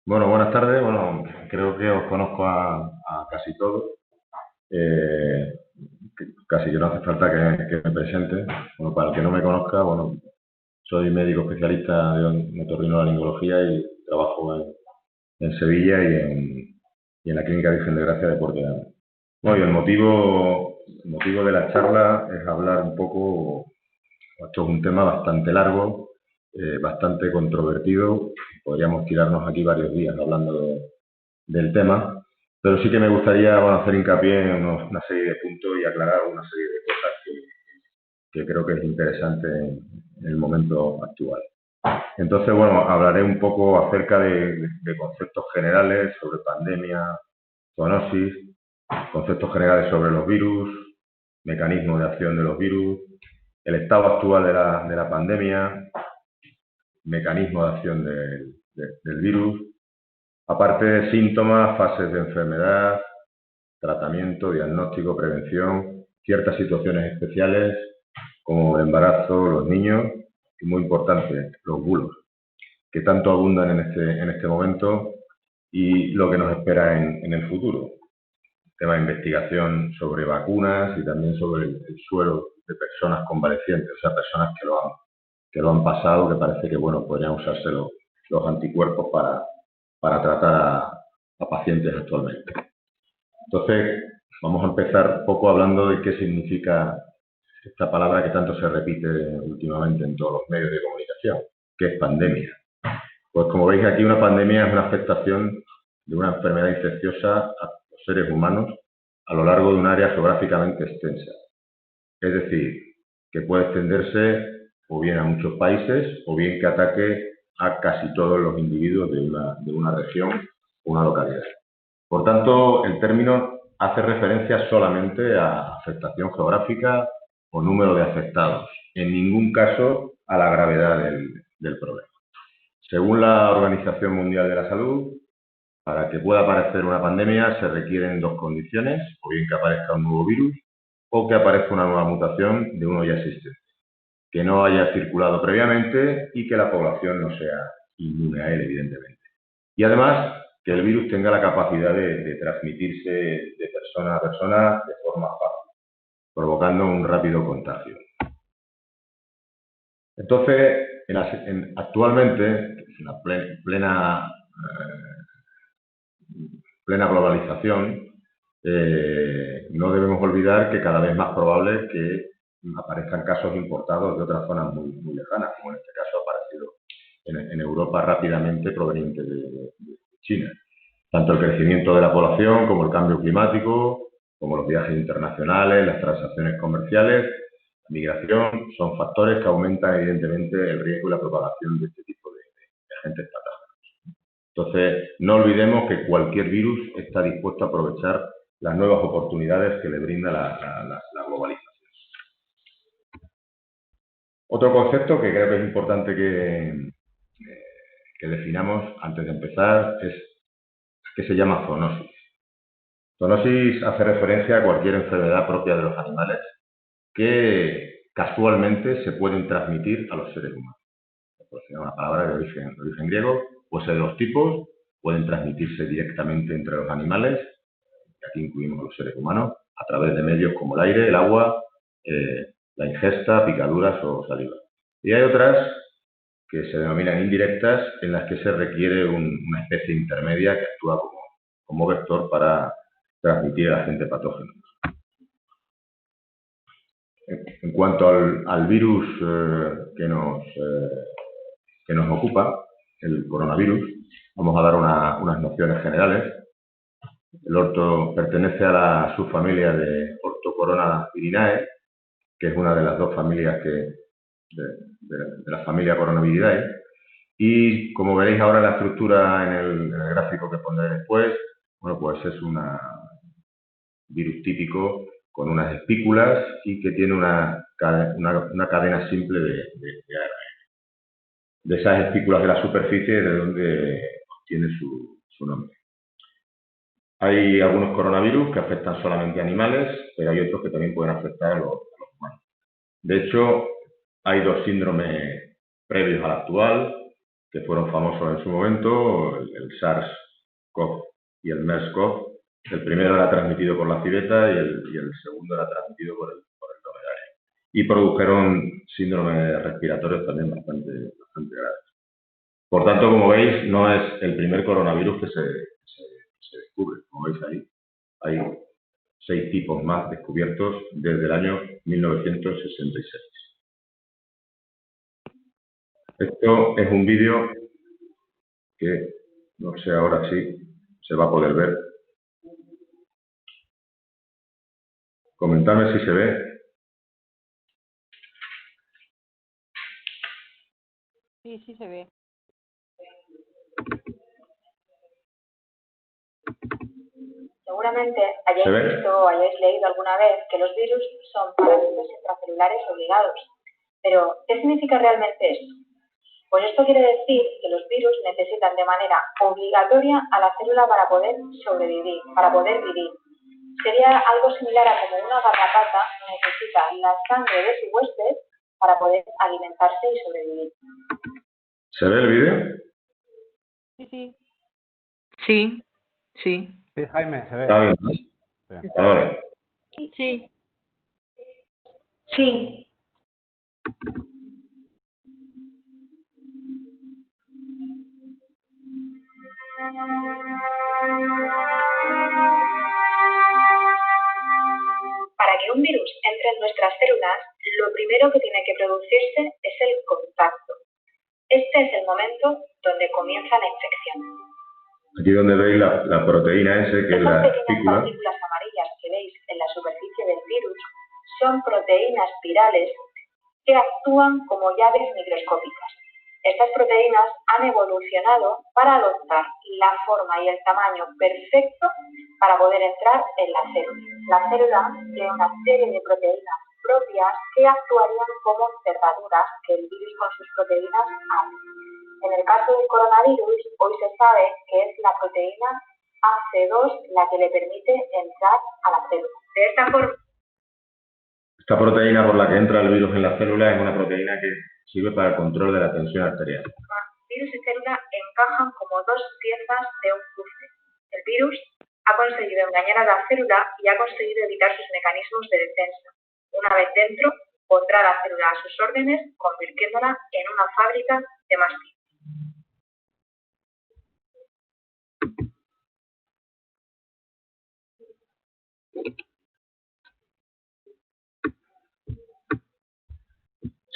Bueno, buenas tardes. Bueno, creo que os conozco a casi todos. Eh, Casi que no hace falta que me presente. Bueno, para el que no me conozca, bueno, soy médico especialista de otorrinolaringología y trabajo en Sevilla y en la Clínica Virgen de Gracia de Portugal. Bueno, y el motivo de la charla es hablar un poco. Esto es un tema bastante largo, bastante controvertido. Podríamos tirarnos aquí varios días hablando del tema, pero sí que me gustaría, bueno, hacer hincapié en una serie de puntos y aclarar una serie de cosas que creo que es interesante en el momento actual. Entonces, bueno, hablaré un poco acerca de conceptos generales sobre pandemia, zoonosis, conceptos generales sobre los virus, mecanismos de acción de los virus, el estado actual de la pandemia, mecanismo de acción del virus, aparte de síntomas, fases de enfermedad, tratamiento, diagnóstico, prevención, ciertas situaciones especiales como el embarazo, los niños y, muy importante, los bulos, que tanto abundan en este momento y lo que nos espera en el futuro. Tema de investigación sobre vacunas y también sobre el suero de personas convalecientes, o sea, personas que lo han pasado, que parece que, bueno, podrían usarse los anticuerpos para tratar a pacientes actualmente. Entonces, vamos a empezar un poco hablando de qué significa esta palabra que tanto se repite últimamente en todos los medios de comunicación, que es pandemia. Pues como veis aquí, una pandemia es una afectación de una enfermedad infecciosa a los seres humanos a lo largo de un área geográficamente extensa. Es decir, que puede extenderse o bien a muchos países o bien que ataque a casi todos los individuos de una región o una localidad. Por tanto, el término hace referencia solamente a afectación geográfica o número de afectados, en ningún caso a la gravedad del problema. Según la Organización Mundial de la Salud, para que pueda aparecer una pandemia se requieren dos condiciones, o bien que aparezca un nuevo virus o que aparezca una nueva mutación de uno ya existente, que no haya circulado previamente y que la población no sea inmune a él, evidentemente. Y además, que el virus tenga la capacidad de transmitirse de persona a persona de forma fácil, provocando un rápido contagio. Entonces, actualmente, en la plena globalización, no debemos olvidar que cada vez es más probable que aparezcan casos importados de otras zonas muy, muy lejanas, como en este caso ha aparecido en Europa rápidamente proveniente de China. Tanto el crecimiento de la población como el cambio climático, como los viajes internacionales, las transacciones comerciales, la migración, son factores que aumentan evidentemente el riesgo y la propagación de este tipo de agentes patógenos. Entonces, no olvidemos que cualquier virus está dispuesto a aprovechar las nuevas oportunidades que le brinda la globalización. Otro concepto que creo que es importante que definamos antes de empezar es que se llama zoonosis. Zoonosis hace referencia a cualquier enfermedad propia de los animales que casualmente se pueden transmitir a los seres humanos. Por decir una palabra de origen griego, pues de los tipos pueden transmitirse directamente entre los animales, que aquí incluimos a los seres humanos, a través de medios como el aire, el agua, la ingesta, picaduras o saliva. Y hay otras que se denominan indirectas, en las que se requiere una especie intermedia que actúa como vector para transmitir el agente patógeno. En cuanto al virus que nos ocupa, el coronavirus, vamos a dar unas nociones generales. El orto pertenece a la subfamilia de Orthocoronaviridae, que es una de las dos familias de la familia Coronaviridae. Y como veréis ahora en la estructura en el gráfico que pondré después, bueno, pues es un virus típico con unas espículas y que tiene una cadena simple de ARN. De esas espículas de la superficie de donde obtiene su nombre. Hay algunos coronavirus que afectan solamente a animales, pero hay otros que también pueden afectar a los humanos. De hecho, hay dos síndromes previos al actual. que fueron famosos en su momento, el SARS-CoV y el MERS-CoV. El primero era transmitido por la civeta y el segundo era transmitido por el dromedario. Y produjeron síndromes respiratorios también bastante graves. Por tanto, como veis, no es el primer coronavirus que se descubre. Como veis ahí, hay 6 tipos más descubiertos desde el año 1966. Esto es un vídeo que, no sé, ahora sí se va a poder ver. Comentadme si se ve. Sí, sí se ve. Seguramente hayáis visto o hayáis leído alguna vez que los virus son parásitos intracelulares obligados. Pero, ¿qué significa realmente esto? Pues esto quiere decir que los virus necesitan de manera obligatoria a la célula para poder sobrevivir, para poder vivir. Sería algo similar a como una garrapata necesita la sangre de su huésped para poder alimentarse y sobrevivir. ¿Se ve el vídeo? Sí, sí. Sí, sí. Sí, Jaime, se ve. Está bien, ¿no? Sí. Vale. Sí. Sí. Para que un virus entre en nuestras células, lo primero que tiene que producirse es el contacto. Este es el momento donde comienza la infección. Aquí donde veis la proteína S, que es la Estas pequeñas espícula. partículas amarillas que veis en la superficie del virus son proteínas virales que actúan como llaves microscópicas. Estas proteínas han evolucionado para adoptar la forma y el tamaño perfecto para poder entrar en la célula. La célula tiene una serie de proteínas propias que actuarían como cerraduras que el virus con sus proteínas abre. En el caso del coronavirus, hoy se sabe que es la proteína AC2 la que le permite entrar a la célula. De esta forma, Esta proteína por la que entra el virus en la célula es una proteína que sirve para el control de la tensión arterial. Virus y célula encajan como dos piezas de un puzzle. El virus ha conseguido engañar a la célula y ha conseguido evitar sus mecanismos de defensa. Una vez dentro, pondrá a la célula a sus órdenes, convirtiéndola en una fábrica de mastín.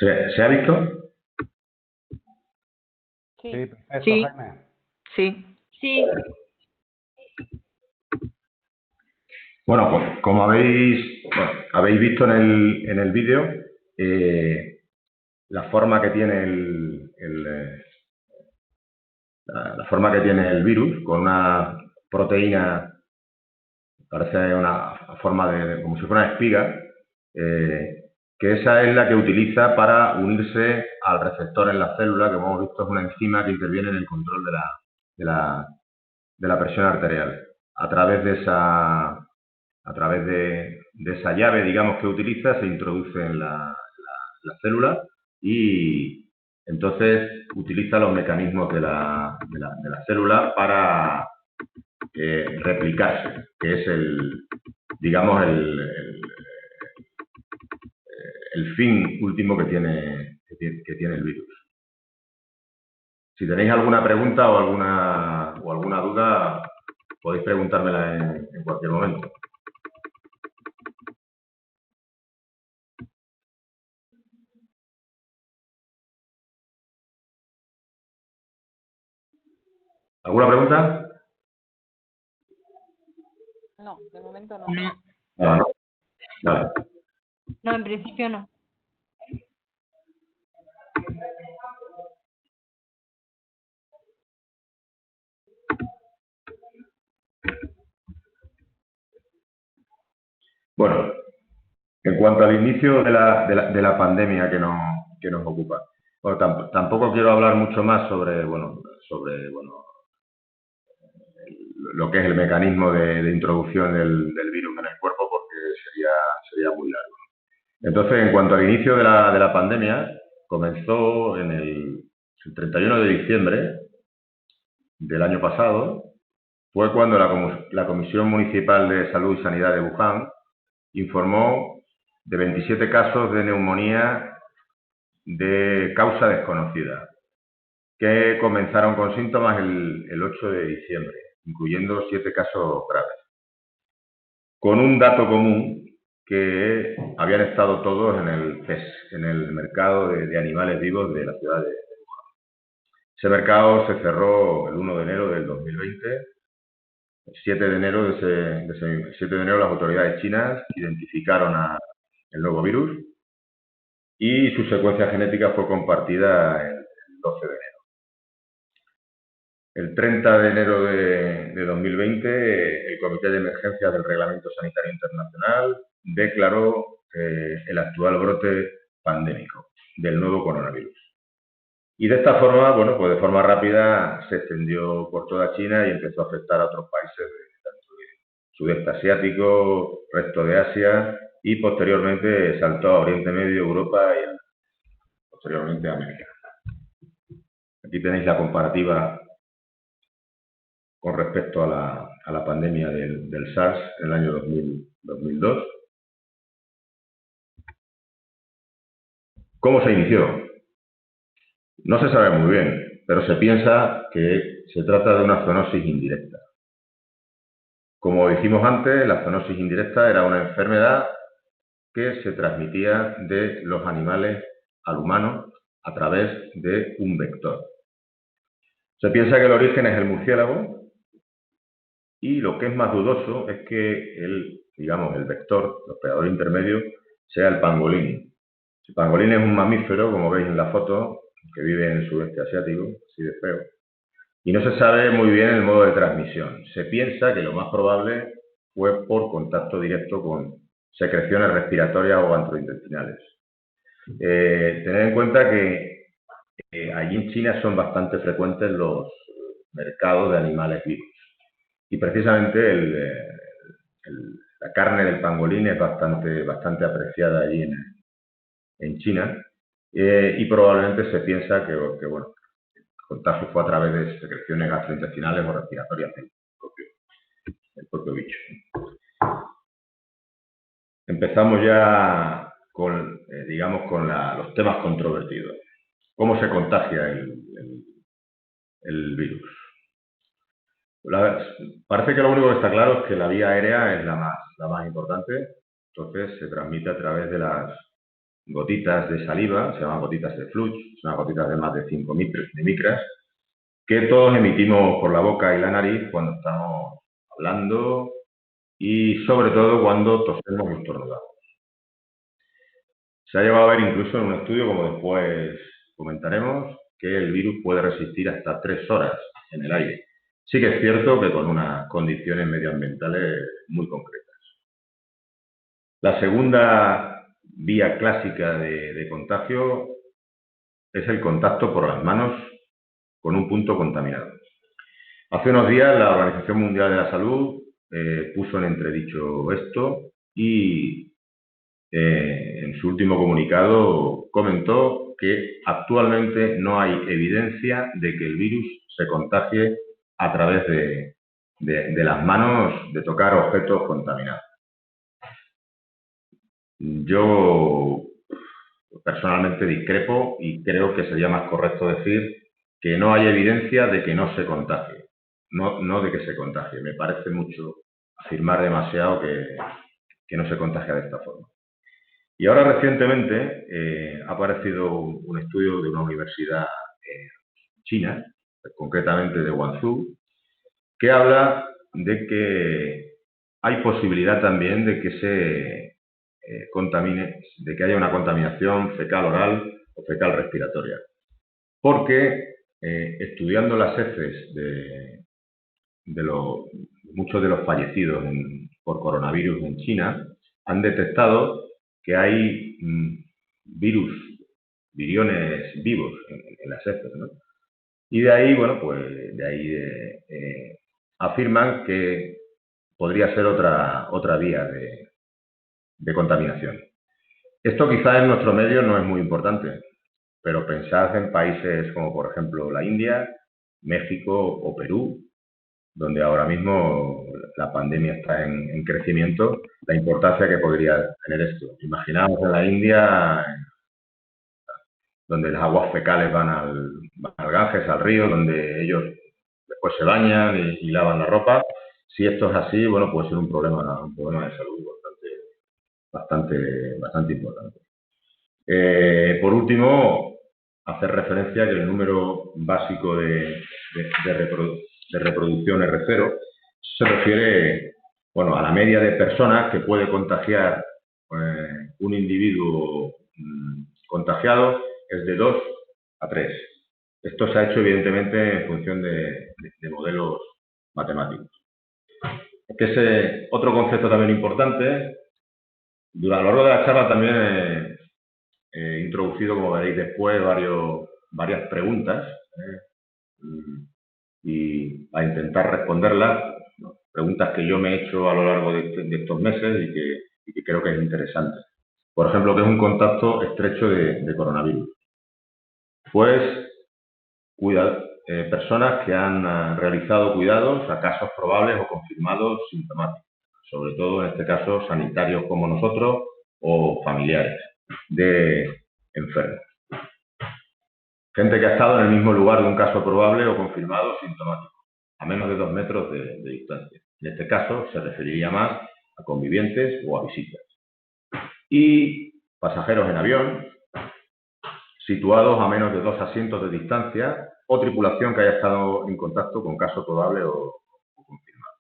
¿Se ha visto? Sí. Sí, perfecto, Sí. Jaime. Sí. Sí. Bueno, pues como habéis visto en el vídeo, la forma que tiene la forma que tiene el virus, con una proteína, parece una forma de como si fuera una espiga, que esa es la que utiliza para unirse al receptor en la célula, que como hemos visto es una enzima que interviene en el control de la presión arterial. A través de esa llave, digamos, que utiliza, se introduce en la célula y entonces utiliza los mecanismos de la célula para replicarse, que es digamos, el fin último que tiene el virus. Si tenéis alguna pregunta o alguna duda, podéis preguntármela en cualquier momento. ¿Alguna pregunta? No, de momento no. No. No. Vale. No, en principio no. Bueno, en cuanto al inicio de la pandemia que nos ocupa, bueno, tampoco quiero hablar mucho más sobre lo que es el mecanismo de introducción del virus en el cuerpo, porque sería muy largo. Entonces, en cuanto al inicio de la pandemia, comenzó en el el 31 de diciembre del año pasado, fue cuando la Comisión Municipal de Salud y Sanidad de Wuhan informó de 27 casos de neumonía de causa desconocida, que comenzaron con síntomas el 8 de diciembre, incluyendo 7 casos graves. Con un dato común, que habían estado todos en el CES, en el mercado de animales vivos de la ciudad de Wuhan. Ese mercado se cerró el 1 de enero del 2020. El 7 de enero las autoridades chinas identificaron el nuevo virus y su secuencia genética fue compartida el 12 de enero. El 30 de enero de 2020, el Comité de Emergencias del Reglamento Sanitario Internacional declaró el actual brote pandémico del nuevo coronavirus. Y de esta forma, bueno, pues de forma rápida se extendió por toda China y empezó a afectar a otros países del sudeste asiático, resto de Asia, y posteriormente saltó a Oriente Medio, Europa y posteriormente a América. Aquí tenéis la comparativa con respecto a la pandemia del SARS en el año 2002. ¿Cómo se inició? No se sabe muy bien, pero se piensa que se trata de una zoonosis indirecta. Como dijimos antes, la zoonosis indirecta era una enfermedad que se transmitía de los animales al humano a través de un vector. Se piensa que el origen es el murciélago y lo que es más dudoso es que el vector, el hospedador intermedio, sea el pangolín. El pangolín es un mamífero, como veis en la foto, que vive en el sudeste asiático, así de feo, y no se sabe muy bien el modo de transmisión. Se piensa que lo más probable fue por contacto directo con secreciones respiratorias o gastrointestinales. Tened en cuenta que allí en China son bastante frecuentes los mercados de animales vivos, y precisamente la carne del pangolín es bastante apreciada allí en China. Y probablemente se piensa que bueno, el contagio fue a través de secreciones gastrointestinales o respiratorias del propio bicho. Empezamos ya con los temas controvertidos. ¿Cómo se contagia el virus? Parece que lo único que está claro es que la vía aérea es la más importante. Entonces se transmite a través de las gotitas de saliva, se llaman gotitas de fluch, son gotitas de más de 5 micras, que todos emitimos por la boca y la nariz cuando estamos hablando y sobre todo cuando tosemos y estornudamos. Se ha llegado a ver incluso en un estudio, como después comentaremos, que el virus puede resistir hasta 3 horas en el aire. Sí que es cierto que con unas condiciones medioambientales muy concretas. La segunda vía clásica de contagio es el contacto por las manos con un punto contaminado. Hace unos días la Organización Mundial de la Salud puso en entredicho esto y en su último comunicado comentó que actualmente no hay evidencia de que el virus se contagie a través de las manos, de tocar objetos contaminados. Yo personalmente discrepo y creo que sería más correcto decir que no hay evidencia de que no se contagie, no de que se contagie. Me parece mucho afirmar demasiado que no se contagia de esta forma. Y ahora recientemente ha aparecido un estudio de una universidad china, concretamente de Guangzhou, que habla de que hay posibilidad también de que se contamine, de que haya una contaminación fecal oral o fecal respiratoria. Porque estudiando las heces de muchos de los fallecidos por coronavirus en China, han detectado que hay viriones vivos en las heces, ¿no? Y de ahí, bueno, pues afirman que podría ser otra vía de contaminación. Esto quizás en nuestro medio no es muy importante, pero pensad en países como, por ejemplo, la India, México o Perú, donde ahora mismo la pandemia está en crecimiento, la importancia que podría tener esto. Imaginaos en la India, donde las aguas fecales van al Ganges, al río, donde ellos después se bañan y lavan la ropa. Si esto es así, bueno, puede ser un problema de salud bastante importante. Por último, hacer referencia que el número básico de reproducción R0 se refiere, bueno, a la media de personas que puede contagiar un individuo contagiado, es de 2 a 3. Esto se ha hecho evidentemente en función de modelos matemáticos. Que es otro concepto también importante. Durante a lo largo de la charla también he introducido, como veréis después, varias preguntas y a intentar responderlas, ¿no? Preguntas que yo me he hecho a lo largo de estos meses y que creo que es interesante. Por ejemplo, ¿qué es un contacto estrecho de coronavirus? Pues personas que han realizado cuidados a casos probables o confirmados sintomáticos, sobre todo en este caso sanitarios como nosotros o familiares de enfermos. Gente que ha estado en el mismo lugar de un caso probable o confirmado sintomático, a menos de 2 metros de distancia. En este caso se referiría más a convivientes o a visitas. Y pasajeros en avión, situados a menos de 2 asientos de distancia, o tripulación que haya estado en contacto con caso probable o confirmado.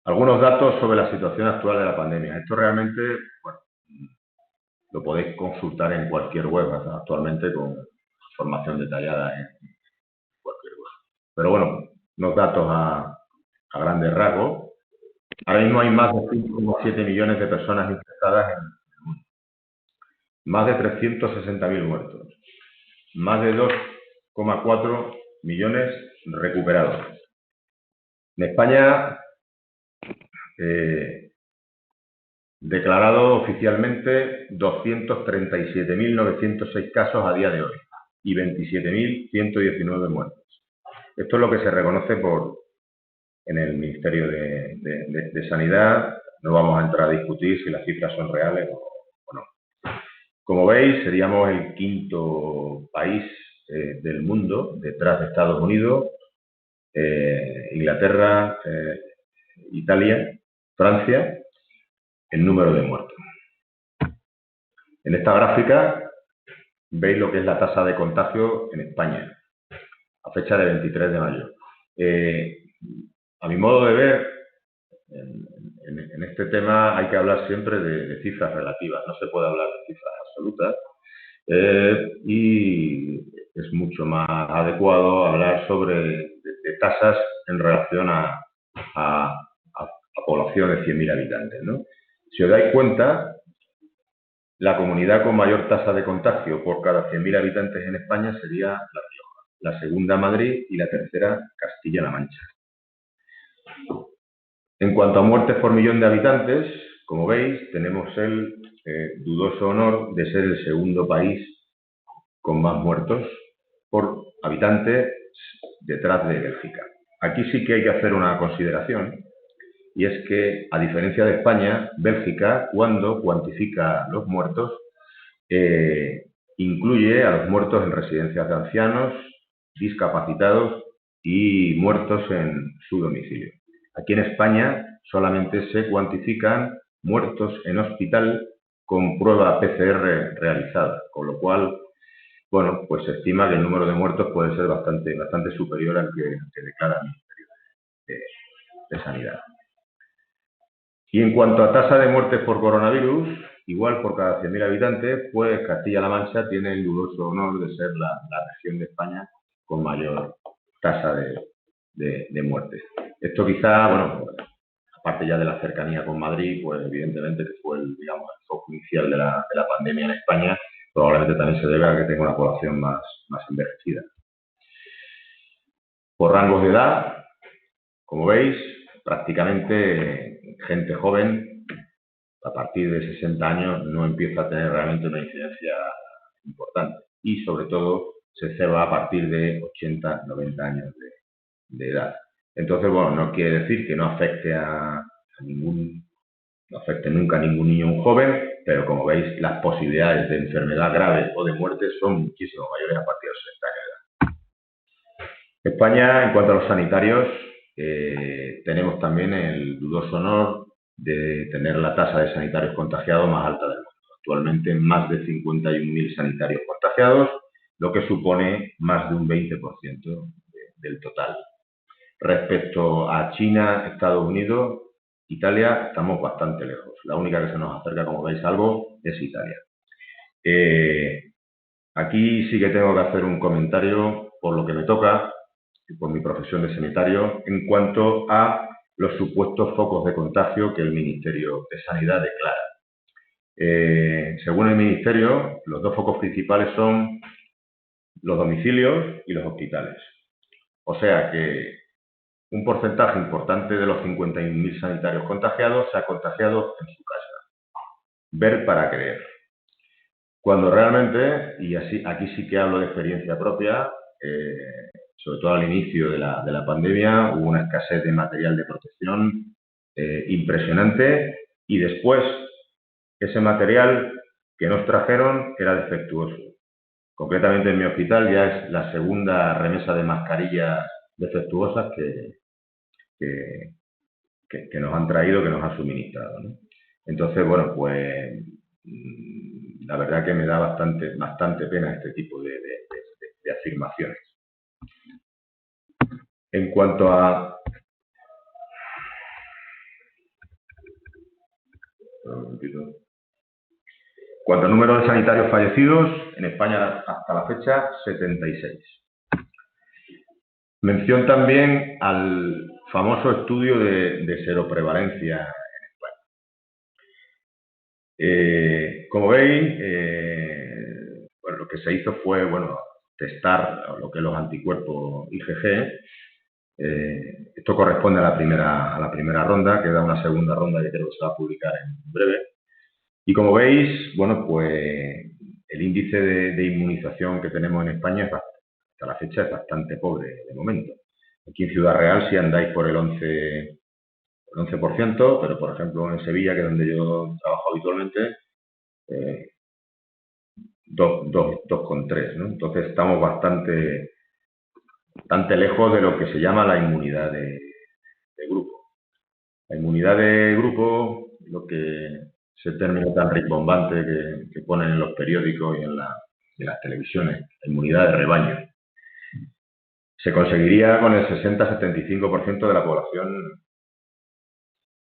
Algunos datos sobre la situación actual de la pandemia. Esto realmente, bueno, lo podéis consultar en cualquier web actualmente con información detallada en cualquier web. Pero bueno, unos datos a grandes rasgos. Ahora mismo hay más de 5,7 millones de personas infectadas en el mundo. Más de 360.000 muertos. Más de 2,4 millones recuperados. En España, declarado oficialmente 237.906 casos a día de hoy y 27.119 muertos. Esto es lo que se reconoce en el Ministerio de Sanidad. No vamos a entrar a discutir si las cifras son reales o no. Como veis, seríamos el 5º país del mundo, detrás de Estados Unidos, Inglaterra, Italia, Francia, en número de muertos. En esta gráfica veis lo que es la tasa de contagio en España, a fecha de 23 de mayo. A mi modo de ver, en este tema hay que hablar siempre de cifras relativas, no se puede hablar de cifras absolutas, y es mucho más adecuado hablar de tasas en relación a población de 100.000 habitantes, ¿no? Si os dais cuenta, la comunidad con mayor tasa de contagio por cada 100.000 habitantes en España sería La Rioja, la segunda Madrid y la tercera Castilla-La Mancha. En cuanto a muertes por millón de habitantes, como veis, tenemos el dudoso honor de ser el segundo país con más muertos por habitante detrás de Bélgica. Aquí sí que hay que hacer una consideración, y es que, a diferencia de España, Bélgica, cuando cuantifica los muertos, incluye a los muertos en residencias de ancianos, discapacitados y muertos en su domicilio. Aquí en España solamente se cuantifican muertos en hospital con prueba PCR realizada, con lo cual, bueno, pues se estima que el número de muertos puede ser bastante superior al que declara el Ministerio de Sanidad. Y en cuanto a tasa de muertes por coronavirus, igual por cada 100.000 habitantes, pues Castilla-La Mancha tiene el dudoso honor de ser la región de España con mayor tasa de muertes. Esto quizá, bueno, aparte ya de la cercanía con Madrid, pues evidentemente que fue el foco inicial de la pandemia en España, probablemente también se debe a que tenga una población más envejecida. Por rangos de edad, como veis, prácticamente gente joven, a partir de 60 años, no empieza a tener realmente una incidencia importante. Y sobre todo se ceba a partir de 80, 90 años de edad. Entonces, bueno, no quiere decir que no afecte no afecte nunca a ningún niño o un joven, pero como veis, las posibilidades de enfermedad grave o de muerte son muchísimo mayores a partir de los 60 años de edad. España, en cuanto a los sanitarios, tenemos también el dudoso honor de tener la tasa de sanitarios contagiados más alta del mundo. Actualmente más de 51.000 sanitarios contagiados, lo que supone más de un 20% del total. Respecto a China, Estados Unidos, Italia, estamos bastante lejos. La única que se nos acerca, como veis, algo es Italia. Aquí sí que tengo que hacer un comentario por lo que me toca, por mi profesión de sanitario, en cuanto a los supuestos focos de contagio que el Ministerio de Sanidad declara. Según el Ministerio, los dos focos principales son los domicilios y los hospitales. O sea que un porcentaje importante de los 51.000 sanitarios contagiados se ha contagiado en su casa. Ver para creer. Cuando realmente, y aquí sí que hablo de experiencia propia, sobre todo al inicio de la pandemia, hubo una escasez de material de protección impresionante y después ese material que nos trajeron era defectuoso. Concretamente en mi hospital ya es la segunda remesa de mascarillas defectuosas que nos han traído, que nos han suministrado, ¿no? Entonces, bueno, pues la verdad que me da bastante pena este tipo de afirmaciones. En cuanto a... Cuanto al número de sanitarios fallecidos, en España hasta la fecha, 76. Mención también al famoso estudio de seroprevalencia en España. Como veis, bueno, lo que se hizo fue, bueno, testar lo que es los anticuerpos IgG. Esto corresponde a la primera ronda, queda una segunda ronda que creo que se va a publicar en breve. Y como veis, bueno, pues el índice de inmunización que tenemos en España hasta la fecha es bastante pobre de momento. Aquí en Ciudad Real sí andáis por el 11%, pero por ejemplo en Sevilla, que es donde yo trabajo habitualmente, 2,3, ¿no? Entonces estamos bastante lejos de lo que se llama la inmunidad de grupo. La inmunidad de grupo, lo que ese término tan rimbombante que ponen en los periódicos y en las televisiones, la inmunidad de rebaño, se conseguiría con el 60-75% de la población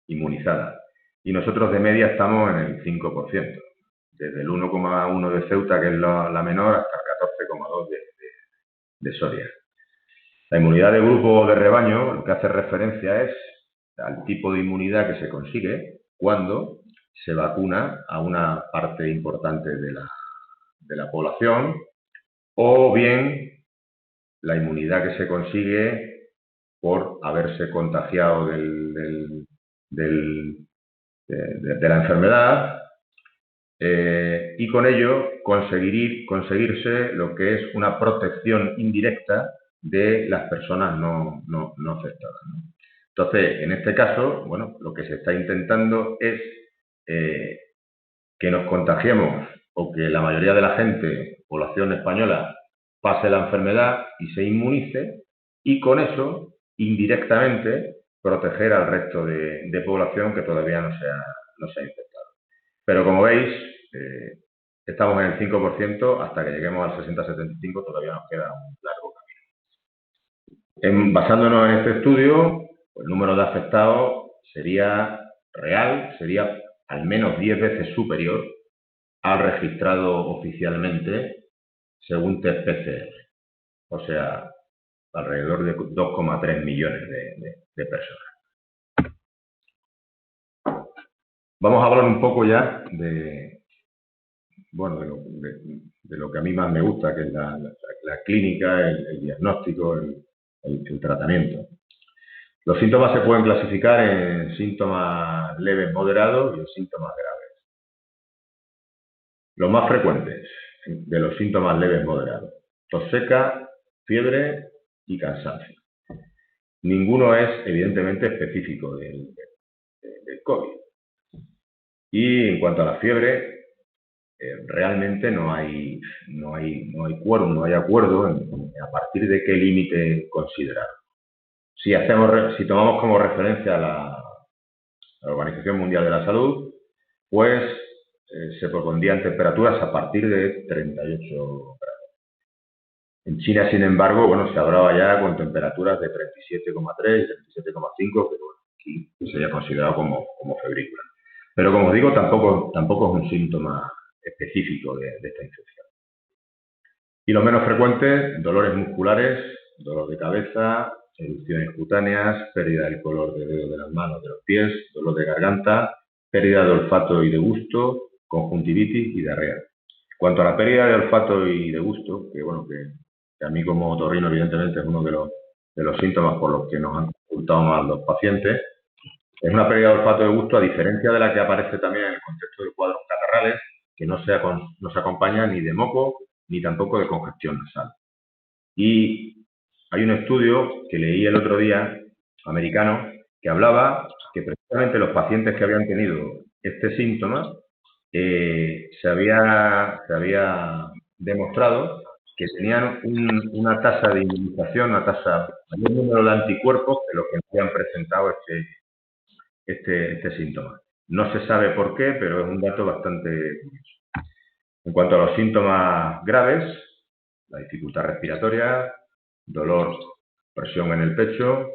inmunizada. Y nosotros de media estamos en el 5%, desde el 1,1 de Ceuta, que es la menor, hasta el 14,2 de Soria. La inmunidad de grupo o de rebaño lo que hace referencia es al tipo de inmunidad que se consigue cuando se vacuna a una parte importante de la población, o bien la inmunidad que se consigue por haberse contagiado de la enfermedad, y con ello conseguirse lo que es una protección indirecta de las personas no afectadas, ¿no? Entonces, en este caso, bueno, lo que se está intentando es que nos contagiemos o que la mayoría de la gente, población española, pase la enfermedad y se inmunice, y con eso, indirectamente, proteger al resto de población que todavía no se ha infectado. Pero como veis, estamos en el 5%, hasta que lleguemos al 60-75% todavía nos queda un largo camino. Basándonos en este estudio, el número de afectados sería al menos 10 veces superior al registrado oficialmente según test PCR. O sea, alrededor de 2,3 millones de personas. Vamos a hablar un poco ya de lo que a mí más me gusta, que es la clínica, el diagnóstico, el tratamiento. Los síntomas se pueden clasificar en síntomas leves, moderados y en síntomas graves. Los más frecuentes: de los síntomas leves moderados. Tos seca, fiebre y cansancio. Ninguno es, evidentemente, específico del COVID. Y en cuanto a la fiebre, realmente no hay quórum, no hay acuerdo en a partir de qué límite considerar. Si tomamos como referencia la Organización Mundial de la Salud, pues se propondrían temperaturas a partir de 38 grados. En China, sin embargo, bueno, se hablaba ya con temperaturas de 37,3, 37,5, que bueno, aquí sería considerado como febrícula. Pero como os digo, tampoco es un síntoma específico de esta infección. Y los menos frecuentes, dolores musculares, dolor de cabeza, erupciones cutáneas, pérdida del color de dedos de las manos, de los pies, dolor de garganta, pérdida de olfato y de gusto, conjuntivitis y diarrea. Cuanto a la pérdida de olfato y de gusto, que bueno, que a mí como otorrino evidentemente es uno de los síntomas por los que nos han consultado más los pacientes, es una pérdida de olfato y de gusto a diferencia de la que aparece también en el contexto de cuadros catarrales, que no se acompaña ni de moco ni tampoco de congestión nasal. Y hay un estudio que leí el otro día, americano, que hablaba que precisamente los pacientes que habían tenido este síntoma se había demostrado que tenían una tasa de inmunización, mayor número de anticuerpos que los que no habían presentado este síntoma. No se sabe por qué, pero es un dato bastante curioso. En cuanto a los síntomas graves, la dificultad respiratoria, dolor, presión en el pecho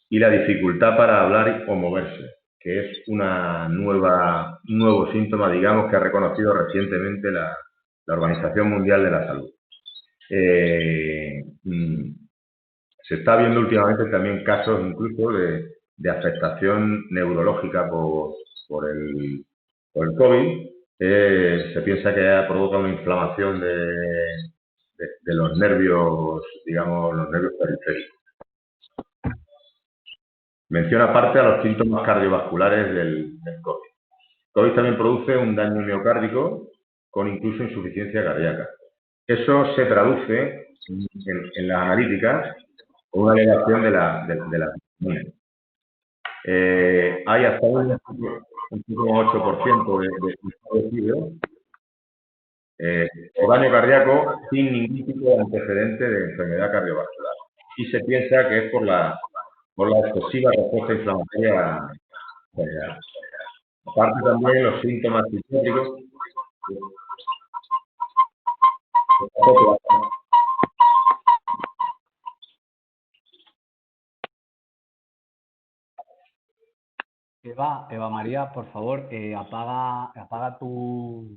y la dificultad para hablar o moverse, que es un nuevo síntoma, digamos, que ha reconocido recientemente la Organización Mundial de la Salud. Se está viendo últimamente también casos incluso de afectación neurológica por el COVID. Se piensa que provoca una inflamación de los nervios, digamos, los nervios periféricos. Menciona aparte a los síntomas cardiovasculares del COVID. El COVID también produce un daño miocárdico con incluso insuficiencia cardíaca. Eso se traduce en las analíticas con una elevación de la vitamina. Hay hasta un 5,8% de fibra o daño cardíaco sin ningún tipo de antecedente de enfermedad cardiovascular. Y se piensa que es por la excesiva respuesta inflamatoria general. Aparte también los síntomas psicóticos. Eva María, por favor, apaga tu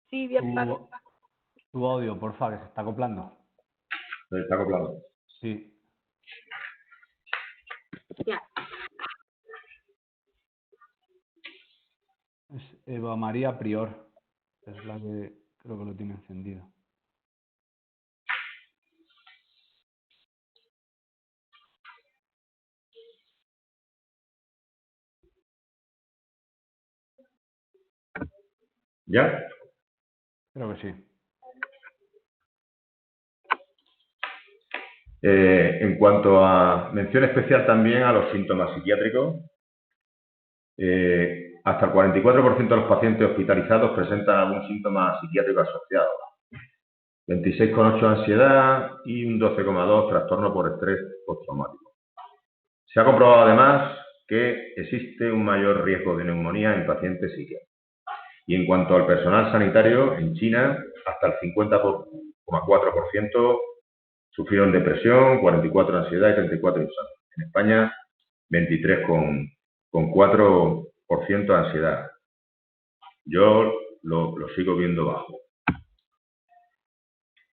Sí, bien claro. audio, por favor, que se está acoplando. ¿Se está acoplando? Sí. Ya. Es Eva María Prior. Es la que creo que lo tiene encendido. ¿Ya? Creo que sí. En cuanto a mención especial también a los síntomas psiquiátricos, hasta el 44% de los pacientes hospitalizados presentan algún síntoma psiquiátrico asociado. 26,8% ansiedad y un 12,2% trastorno por estrés postraumático. Se ha comprobado además que existe un mayor riesgo de neumonía en pacientes psiquiátricos. Y en cuanto al personal sanitario, en China, hasta el 50,4% sufrieron depresión, 44% ansiedad y 34% insomnio. En España, 23,4% ansiedad. Yo lo sigo viendo bajo.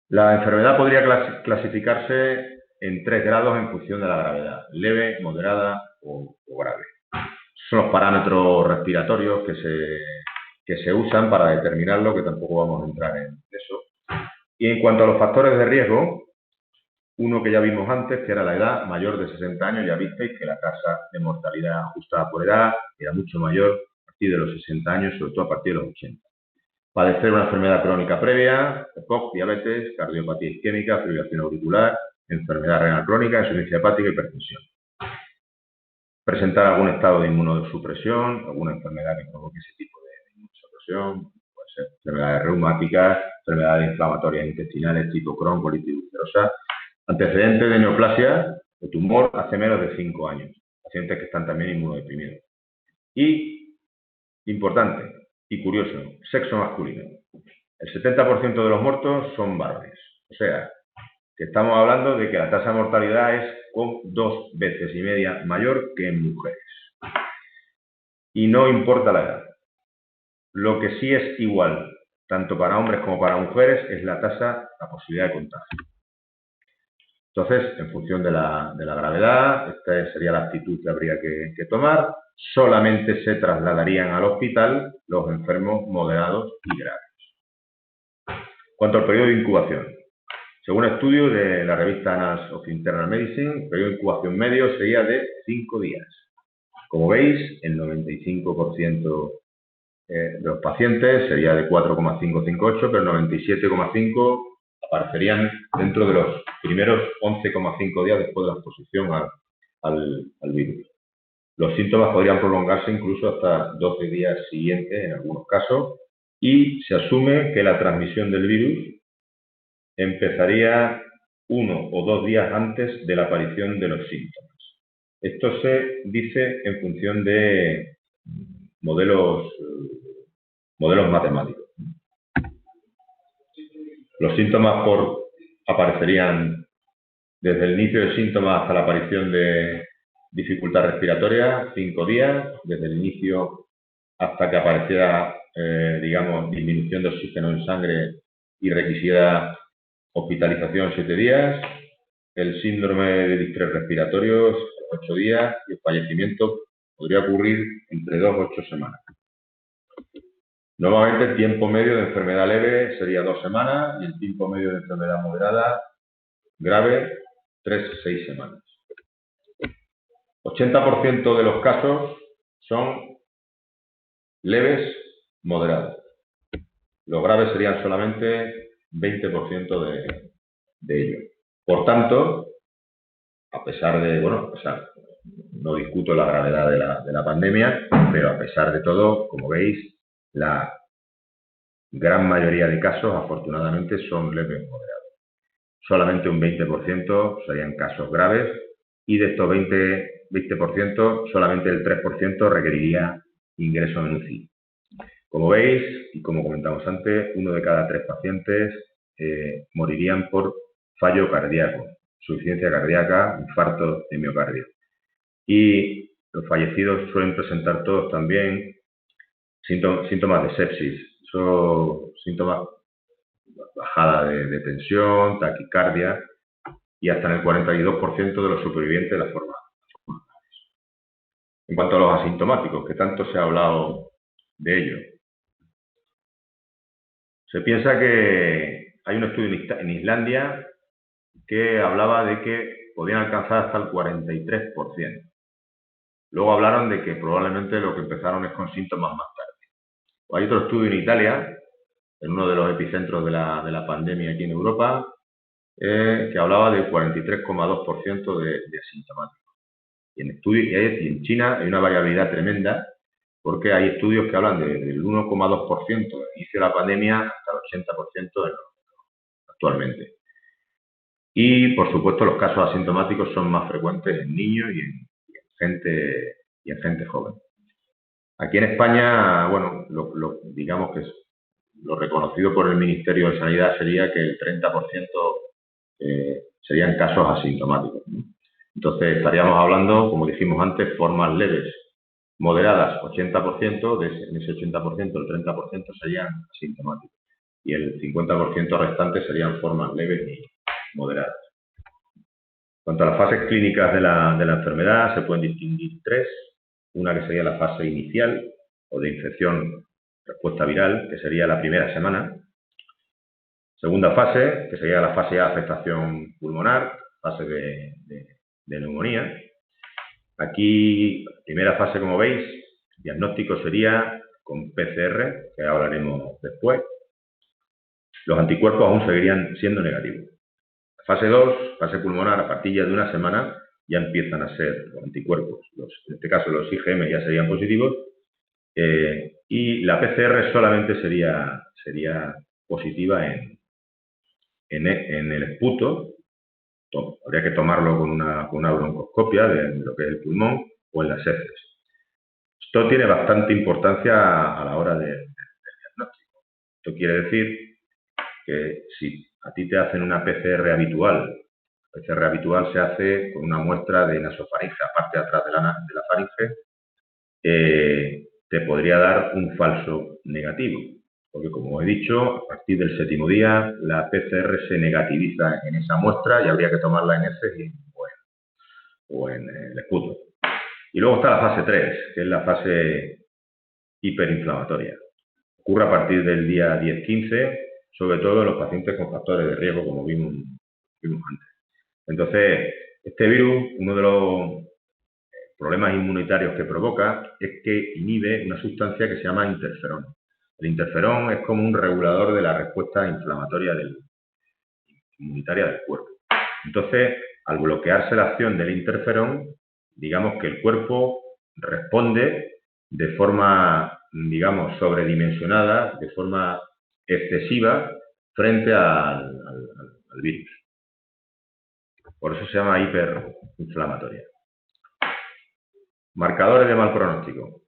La enfermedad podría clasificarse en 3 grados en función de la gravedad: leve, moderada o grave. Son los parámetros respiratorios que se usan para determinarlo, que tampoco vamos a entrar en eso. Y en cuanto a los factores de riesgo, uno que ya vimos antes, que era la edad, mayor de 60 años, ya visteis que la tasa de mortalidad ajustada por edad era mucho mayor a partir de los 60 años, sobre todo a partir de los 80. padecer una enfermedad crónica previa, EPOC, diabetes, cardiopatía isquémica, fibrilación auricular, enfermedad renal crónica, insuficiencia hepática y hipertensión. Presentar algún estado de inmunosupresión, alguna enfermedad que provoque ese tipo de inmunosupresión, puede ser enfermedades reumáticas, enfermedades inflamatorias intestinales tipo Crohn, colitis ulcerosa, antecedentes de neoplasia o tumor hace menos de 5 años, pacientes que están también inmunodeprimidos. Y, importante y curioso, sexo masculino. El 70% de los muertos son varones. O sea, que estamos hablando de que la tasa de mortalidad es 2,5 veces mayor que en mujeres. Y no importa la edad. Lo que sí es igual, tanto para hombres como para mujeres, es la posibilidad de contagio. Entonces, en función de la gravedad, esta sería la actitud que habría que tomar. Solamente se trasladarían al hospital los enfermos moderados y graves. Cuanto al periodo de incubación. Según estudios de la revista Annals of Internal Medicine, el periodo de incubación medio sería de 5 días. Como veis, el 95% de los pacientes sería de 4,558, pero el 97,5 aparecerían dentro de los primeros 11,5 días después de la exposición al virus. Los síntomas podrían prolongarse incluso hasta 12 días siguientes en algunos casos y se asume que la transmisión del virus empezaría 1 o 2 días antes de la aparición de los síntomas. Esto se dice en función de modelos matemáticos. Los síntomas aparecerían desde el inicio del síntoma hasta la aparición de dificultad respiratoria, 5 días, desde el inicio hasta que apareciera, disminución de oxígeno en sangre y requisiera hospitalización 7 días, el síndrome de distrés respiratorio 8 días y el fallecimiento podría ocurrir entre 2 y 8 semanas. Normalmente el tiempo medio de enfermedad leve sería 2 semanas y el tiempo medio de enfermedad moderada grave 3-6 semanas. 80% de los casos son leves moderados. Los graves serían solamente 20% de ellos. Por tanto, a pesar de, no discuto la gravedad de la pandemia, pero a pesar de todo, como veis, la gran mayoría de casos, afortunadamente, son leves moderados. Solamente un 20% serían casos graves y de estos 20%, solamente el 3% requeriría ingreso en UCI. Como veis, y como comentamos antes, 1 de cada 3 pacientes morirían por fallo cardíaco, insuficiencia cardíaca, infarto de miocardio. Y los fallecidos suelen presentar todos también síntomas de sepsis, son síntomas bajada de tensión, taquicardia y hasta en el 42% de los supervivientes de la forma. En cuanto a los asintomáticos, que tanto se ha hablado de ello, se piensa que hay un estudio en Islandia que hablaba de que podían alcanzar hasta el 43%. Luego hablaron de que probablemente lo que empezaron es con síntomas más tarde. Hay otro estudio en Italia, en uno de los epicentros de la pandemia aquí en Europa, que hablaba del 43,2% de asintomáticos. Y en China hay una variabilidad tremenda, porque hay estudios que hablan del 1,2% del inicio de la pandemia hasta el 80% actualmente. Y, por supuesto, los casos asintomáticos son más frecuentes en niños y en gente joven. Aquí en España, digamos que lo reconocido por el Ministerio de Sanidad sería que el 30% serían casos asintomáticos, ¿no? Entonces, estaríamos hablando, como dijimos antes, formas leves, moderadas, 80%, en ese 80%, el 30% serían asintomáticos. Y el 50% restante serían formas leves y moderadas. En cuanto a las fases clínicas de la enfermedad, se pueden distinguir 3. Una que sería la fase inicial o de infección respuesta viral, que sería la primera semana. Segunda fase, que sería la fase de afectación pulmonar, fase de neumonía. Aquí, primera fase, como veis, diagnóstico sería con PCR, que hablaremos después. los anticuerpos aún seguirían siendo negativos. Fase 2, fase pulmonar, a partir ya de una semana, ya empiezan a ser los anticuerpos. En este caso, los IgM ya serían positivos. Y la PCR solamente sería positiva en el esputo. Habría que tomarlo con una broncoscopia de lo que es el pulmón o en las heces. Esto tiene bastante importancia a la hora del diagnóstico. Esto quiere decir que si a ti te hacen una PCR habitual, la PCR habitual se hace con una muestra de nasofaringe, aparte de atrás de la faringe, te podría dar un falso negativo. Porque, como he dicho, a partir del 7º día la PCR se negativiza en esa muestra y habría que tomarla en heces o en el esputo. Y luego está la fase 3, que es la fase hiperinflamatoria. Ocurre a partir del día 10-15, sobre todo en los pacientes con factores de riesgo, como vimos antes. Entonces, este virus, uno de los problemas inmunitarios que provoca es que inhibe una sustancia que se llama interferón. El interferón es como un regulador de la respuesta inflamatoria inmunitaria del cuerpo. Entonces, al bloquearse la acción del interferón, digamos que el cuerpo responde de forma, digamos, sobredimensionada, de forma excesiva frente al virus. Por eso se llama hiperinflamatoria. Marcadores de mal pronóstico.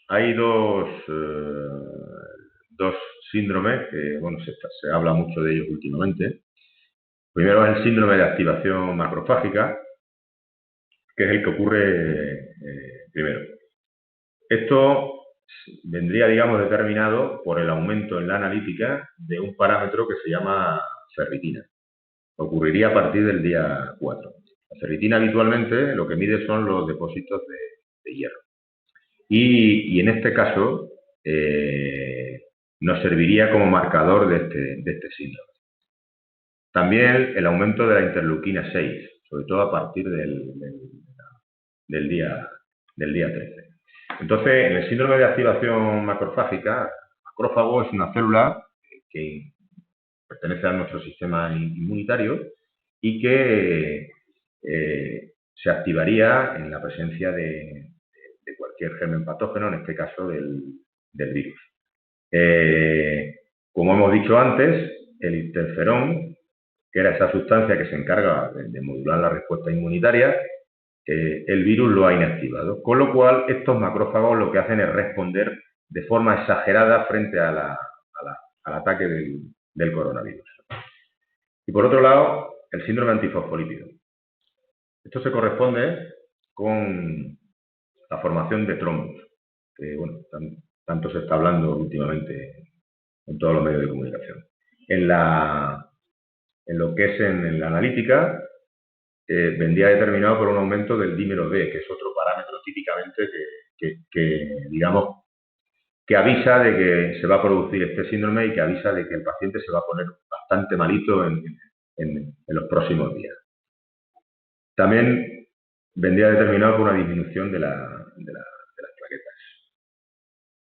Hay dos síndromes que, bueno, se habla mucho de ellos últimamente. Primero es el síndrome de activación macrofágica, que es el que ocurre primero. Esto vendría, digamos, determinado por el aumento en la analítica de un parámetro que se llama ferritina. Ocurriría a partir del día 4. La ferritina habitualmente lo que mide son los depósitos de hierro. Y en este caso nos serviría como marcador de este síndrome. También el aumento de la interleuquina 6, sobre todo a partir del día 13. Entonces, en el síndrome de activación macrofágica, el macrófago es una célula que pertenece a nuestro sistema inmunitario y que se activaría en la presencia de cualquier germen patógeno, en este caso del virus. Como hemos dicho antes, el interferón, que era esa sustancia que se encarga de modular la respuesta inmunitaria, el virus lo ha inactivado. Con lo cual, estos macrófagos lo que hacen es responder de forma exagerada frente al ataque del coronavirus. Y por otro lado, el síndrome antifosfolípido. Esto se corresponde con la formación de trombos, que, bueno, tanto se está hablando últimamente en todos los medios de comunicación. En lo que es en la analítica, vendría determinado por un aumento del dímero D, que es otro parámetro típicamente que digamos, que avisa de que se va a producir este síndrome y que avisa de que el paciente se va a poner bastante malito en los próximos días. También vendría determinado por una disminución de las plaquetas.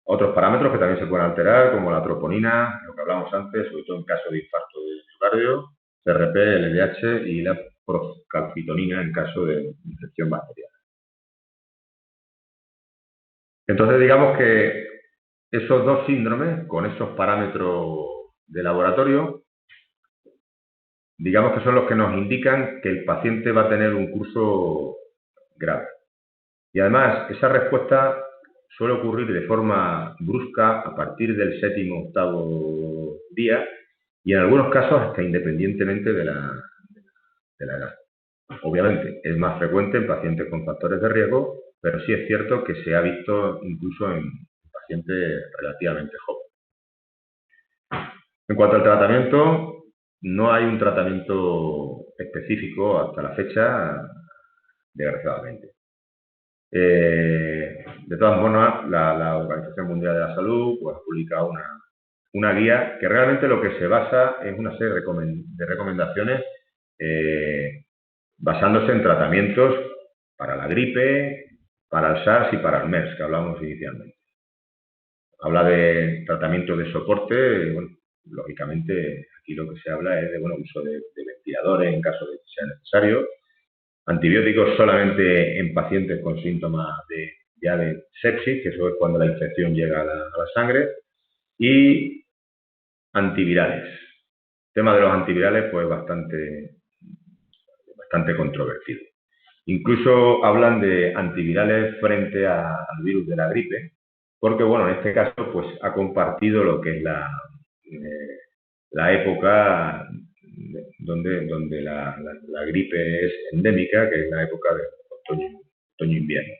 Otros parámetros que también se pueden alterar, como la troponina, lo que hablamos antes, sobre todo en caso de infarto de miocardio, CRP, LDH y la procalcitonina en caso de infección bacteriana. Entonces, digamos que esos dos síndromes, con esos parámetros de laboratorio, digamos que son los que nos indican que el paciente va a tener un curso grave. Y además, esa respuesta suele ocurrir de forma brusca a partir del 7º, 8º día y en algunos casos hasta independientemente de la edad. Obviamente, es más frecuente en pacientes con factores de riesgo, pero sí es cierto que se ha visto incluso en pacientes relativamente jóvenes. En cuanto al tratamiento, no hay un tratamiento específico hasta la fecha, desgraciadamente. De todas formas, la Organización Mundial de la Salud pues, ha publicado una guía que realmente lo que se basa es una serie de recomendaciones basándose en tratamientos para la gripe, para el SARS y para el MERS, que hablamos inicialmente. Habla de tratamiento de soporte, bueno, lógicamente, aquí lo que se habla es de uso de ventiladores en caso de que sea necesario, antibióticos solamente en pacientes con síntomas de sepsis, que eso es cuando la infección llega a la sangre, y antivirales. El tema de los antivirales, pues bastante controvertido. Incluso hablan de antivirales frente al virus de la gripe, porque, en este caso, pues ha compartido lo que es la época donde la gripe es endémica, que es la época de otoño-invierno.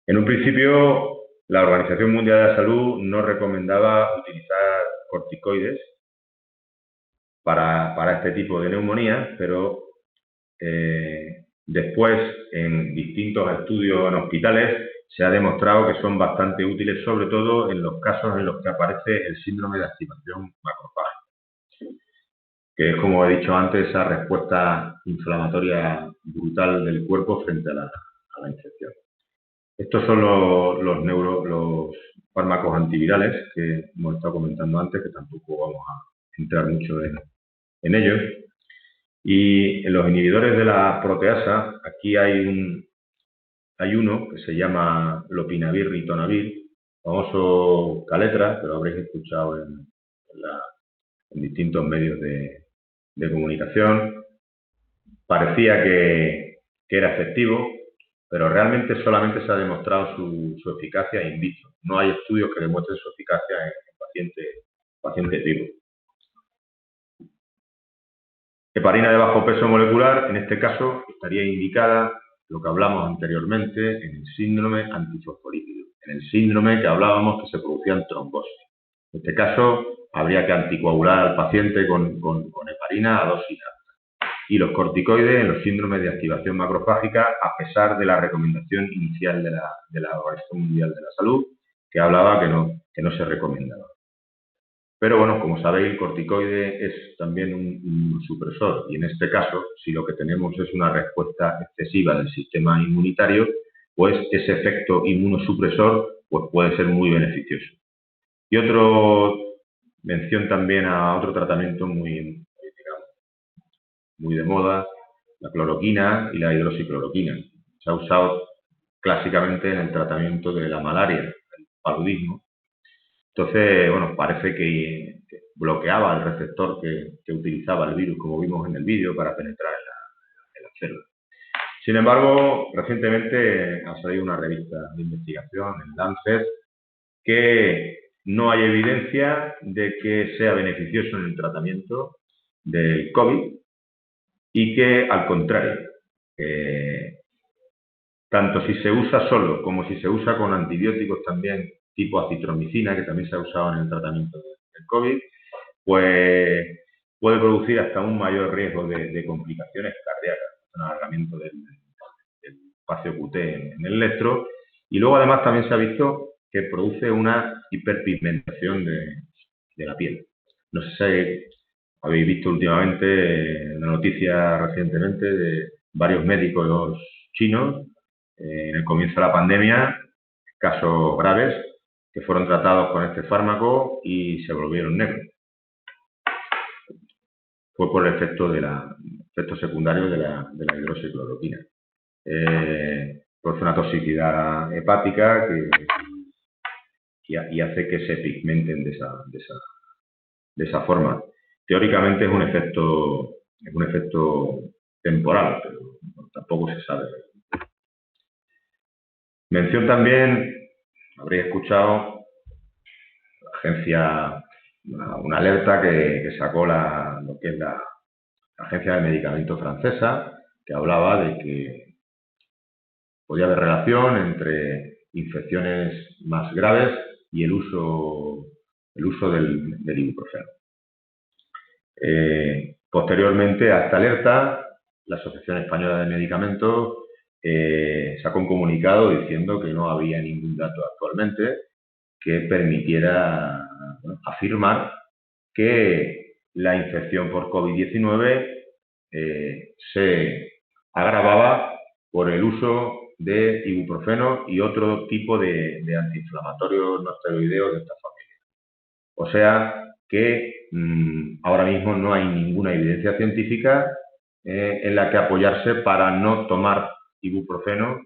En un principio, la Organización Mundial de la Salud no recomendaba utilizar corticoides para este tipo de neumonía, pero después, en distintos estudios en hospitales, se ha demostrado que son bastante útiles, sobre todo en los casos en los que aparece el síndrome de activación macrofágica, que es, como he dicho antes, esa respuesta inflamatoria brutal del cuerpo frente a la infección. Estos son los fármacos antivirales que hemos estado comentando antes, que tampoco vamos a entrar mucho en ellos. Y en los inhibidores de la proteasa, aquí hay uno que se llama lopinavir ritonavir, famoso Caletra, que lo habréis escuchado en distintos medios de comunicación. Parecía que era efectivo, pero realmente solamente se ha demostrado su eficacia in vitro. No hay estudios que demuestren su eficacia en pacientes vivos. Heparina de bajo peso molecular, en este caso, estaría indicada, lo que hablamos anteriormente, en el síndrome antifosfolípido, en el síndrome que hablábamos que se producían trombosis. En este caso, habría que anticoagular al paciente con heparina a dosis alta. Y los corticoides en los síndromes de activación macrofágica, a pesar de la recomendación inicial de la Organización Mundial de la Salud, que hablaba que no se recomendaba. Pero como sabéis, el corticoide es también un supresor, y en este caso, si lo que tenemos es una respuesta excesiva del sistema inmunitario, pues ese efecto inmunosupresor pues puede ser muy beneficioso. Y mención también a otro tratamiento muy de moda, la cloroquina y la hidroxicloroquina. Se ha usado clásicamente en el tratamiento de la malaria, el paludismo. Entonces, parece que bloqueaba el receptor que utilizaba el virus, como vimos en el vídeo, para penetrar en la célula. Sin embargo, recientemente ha salido una revista de investigación, en Lancet, que no hay evidencia de que sea beneficioso en el tratamiento del COVID y que, al contrario, tanto si se usa solo como si se usa con antibióticos también, tipo acitromicina, que también se ha usado en el tratamiento del COVID, pues puede producir hasta un mayor riesgo de complicaciones cardíacas, un alargamiento del espacio QT en el electro, y luego además también se ha visto que produce una hiperpigmentación de la piel. No sé si habéis visto últimamente una noticia recientemente de varios médicos chinos en el comienzo de la pandemia, casos graves, que fueron tratados con este fármaco y se volvieron negros. Fue por el efecto secundario de la hidroxicloroquina. Produce una toxicidad hepática y hace que se pigmenten de esa forma. Teóricamente es un efecto temporal, pero tampoco se sabe. Mención también, habréis escuchado, la agencia, una alerta que sacó lo que es la Agencia de Medicamentos francesa, que hablaba de que podía haber relación entre infecciones más graves y el uso del ibuprofeno. Posteriormente a esta alerta, la Asociación Española de Medicamentos sacó un comunicado diciendo que no había ningún dato actualmente que permitiera afirmar que la infección por COVID-19 se agravaba por el uso de ibuprofeno y otro tipo de antiinflamatorios no esteroideos de esta familia. O sea que ahora mismo no hay ninguna evidencia científica en la que apoyarse para no tomar ibuprofeno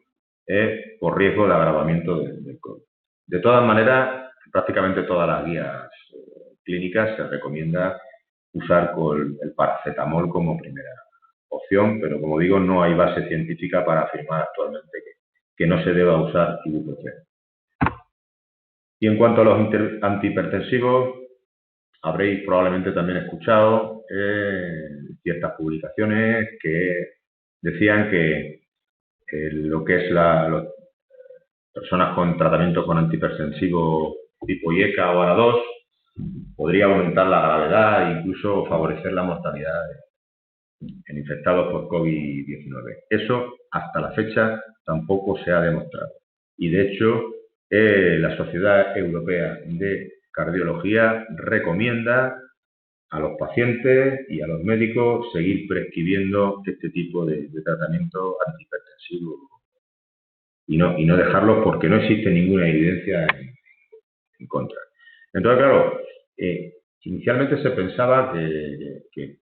por riesgo de agravamiento del COVID. De todas maneras, prácticamente todas las guías clínicas se recomienda usar con el paracetamol como primera opción, pero como digo, no hay base científica para afirmar actualmente que no se deba usar ibuprofeno. Y en cuanto a los antihipertensivos, habréis probablemente también escuchado ciertas publicaciones que decían que lo que es las personas con tratamiento con antihipertensivo tipo IECA o ARA2 podría aumentar la gravedad e incluso favorecer la mortalidad en infectados por COVID-19. Eso, hasta la fecha, tampoco se ha demostrado. Y, de hecho, la Sociedad Europea de Cardiología recomienda a los pacientes y a los médicos seguir prescribiendo este tipo de tratamiento antihipertensivo y no dejarlo porque no existe ninguna evidencia en contra. Entonces, claro, inicialmente se pensaba que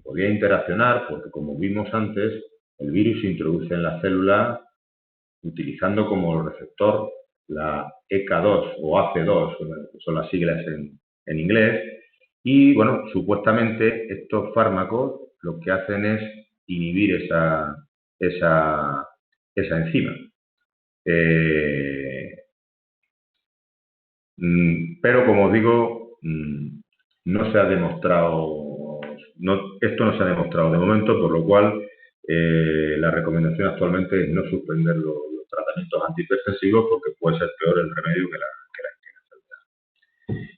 podía interaccionar porque, como vimos antes, el virus se introduce en la célula utilizando como receptor la ECA2 o AC2, que son las siglas en inglés, y, bueno, supuestamente estos fármacos lo que hacen es inhibir esa enzima. Pero, como os digo, no se ha demostrado, esto no se ha demostrado de momento, por lo cual la recomendación actualmente es no suspender los tratamientos antihipertensivos porque puede ser peor el remedio que la enfermedad.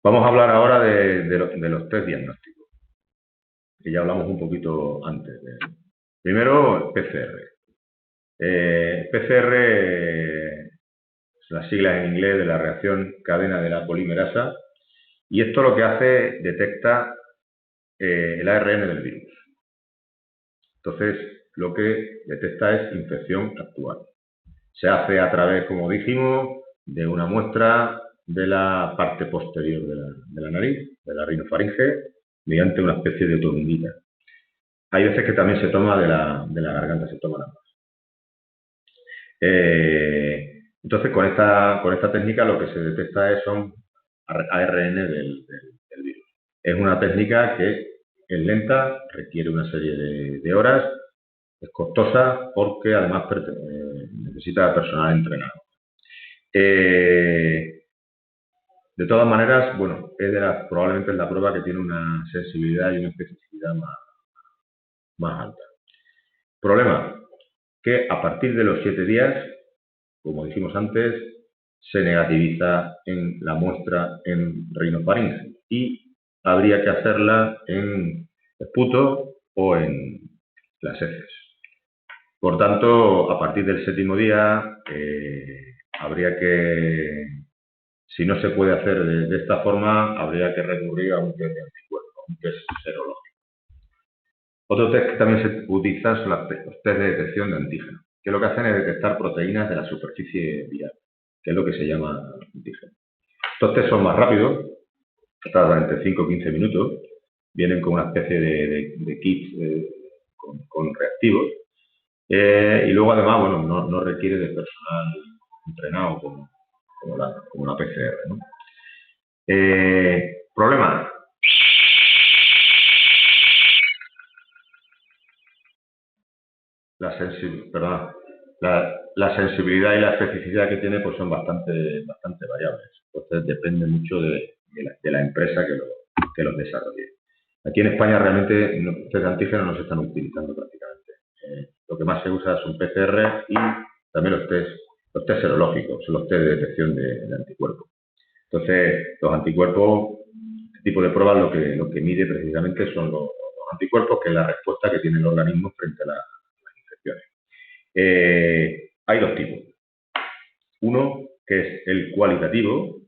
Vamos a hablar ahora de los test diagnósticos, que ya hablamos un poquito antes. Primero, PCR. PCR, las siglas en inglés de la reacción cadena de la polimerasa, y esto lo que hace, detecta el ARN del virus. Entonces, lo que detecta es infección actual. Se hace a través, como dijimos, de una muestra de la parte posterior de la nariz, de la rinofaringe, mediante una especie de otorrinolaringología. Hay veces que también se toma de la garganta, se toma la mano. Entonces, con esta técnica lo que se detecta son ARN del virus. Es una técnica que es lenta, requiere una serie de horas, es costosa porque además necesita personal entrenado. De todas maneras, bueno, probablemente es la prueba que tiene una sensibilidad y una especificidad más alta. Problema, que a partir de los 7 días, como dijimos antes, se negativiza en la muestra en rinofaringe y habría que hacerla en esputo o en las heces. Por tanto, a partir del 7º día, habría que, si no se puede hacer de esta forma, habría que recurrir a un test de anticuerpos, un test serológico. Otro test que también se utiliza son los test de detección de antígenos, que lo que hacen es detectar proteínas de la superficie viral, que es lo que se llama antígeno. Estos test son más rápidos, tardan entre 5 y 15 minutos, vienen con una especie de kit con reactivos, y luego además, bueno, no requiere de personal entrenado como la PCR, ¿no? Problema. La sensibilidad y la especificidad que tiene pues son bastante variables. Entonces depende mucho de la empresa que los desarrolle. Aquí en España realmente los test de antígenos no se están utilizando prácticamente. Lo que más se usa son PCR y también los test serológicos, son los test de detección de anticuerpos. Entonces, los anticuerpos, este tipo de pruebas lo que mide precisamente son los anticuerpos, que es la respuesta que tiene el organismo frente a las infecciones. Hay dos tipos. Uno, que es el cualitativo,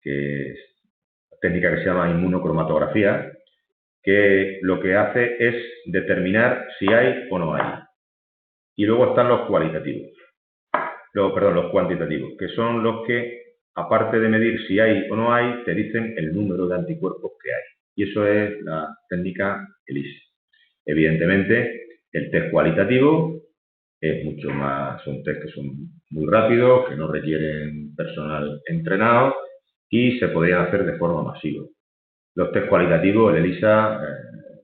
que es la técnica que se llama inmunocromatografía, que lo que hace es determinar si hay o no hay. Y luego están los cualitativos. Los cuantitativos, que son los que aparte de medir si hay o no hay, te dicen el número de anticuerpos que hay. Y eso es la técnica ELISA. Evidentemente, el test cualitativo es mucho más, son test que son muy rápidos, que no requieren personal entrenado y se podrían hacer de forma masiva. Los test cualitativos, el ELISA,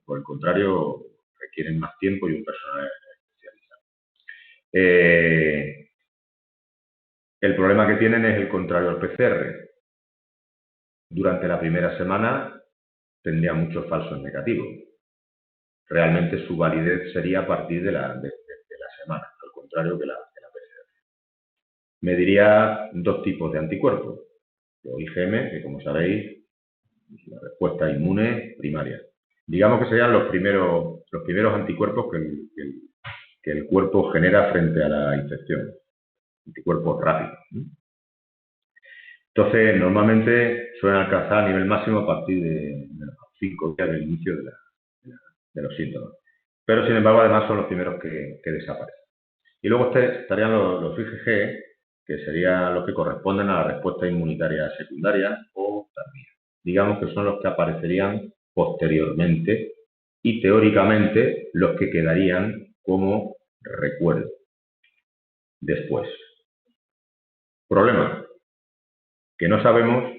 por el contrario, requieren más tiempo y un personal especializado. El problema que tienen es el contrario al PCR. Durante la primera semana tendría muchos falsos negativos. Realmente su validez sería a partir de la semana, al contrario que la PCR. Mediría dos tipos de anticuerpos. Los IgM, que como sabéis, la respuesta inmune primaria. Digamos que serían los primeros anticuerpos que el cuerpo genera frente a la infección. Anticuerpos rápidos. Entonces, normalmente suelen alcanzar a nivel máximo a partir de los 5 días del inicio de los síntomas. Pero, sin embargo, además son los primeros que desaparecen. Y luego estarían los IgG, que serían los que corresponden a la respuesta inmunitaria secundaria o tardía. Digamos que son los que aparecerían posteriormente y, teóricamente, los que quedarían como recuerdo después. Problema, que no sabemos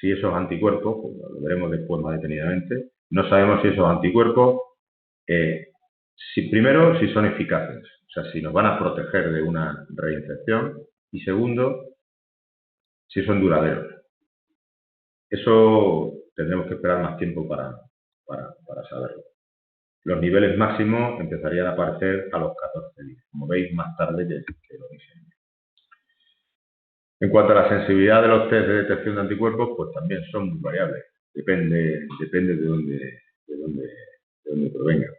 si esos anticuerpos, pues lo veremos después más detenidamente, no sabemos si esos anticuerpos, primero, si son eficaces, o sea, si nos van a proteger de una reinfección, y segundo, si son duraderos. Eso tendremos que esperar más tiempo para saberlo. Los niveles máximos empezarían a aparecer a los 14 días, como veis, más tarde que lo IgM. En cuanto a la sensibilidad de los test de detección de anticuerpos, pues también son muy variables. Depende de dónde provengan.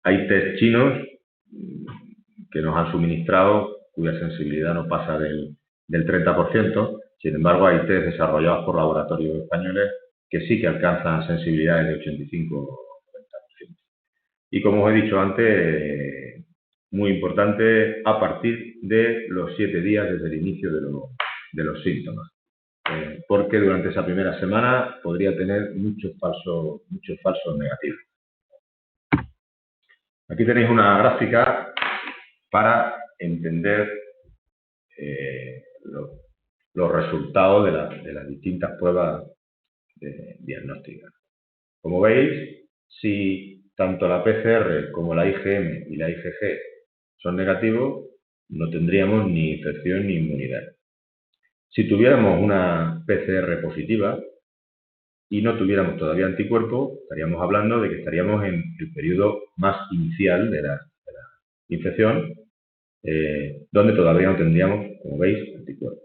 Hay test chinos que nos han suministrado cuya sensibilidad no pasa del 30%. Sin embargo, hay test desarrollados por laboratorios españoles que sí que alcanzan sensibilidades de 85 o 90%. Y como os he dicho antes, muy importante, a partir de los 7 días desde el inicio de los síntomas. Porque durante esa primera semana podría tener muchos falsos negativos. Aquí tenéis una gráfica para entender los resultados de las distintas pruebas diagnósticas. Como veis, si tanto la PCR como la IgM y la IgG son negativos, no tendríamos ni infección ni inmunidad. Si tuviéramos una PCR positiva y no tuviéramos todavía anticuerpos, estaríamos hablando de que estaríamos en el periodo más inicial de la infección, donde todavía no tendríamos, como veis, anticuerpos.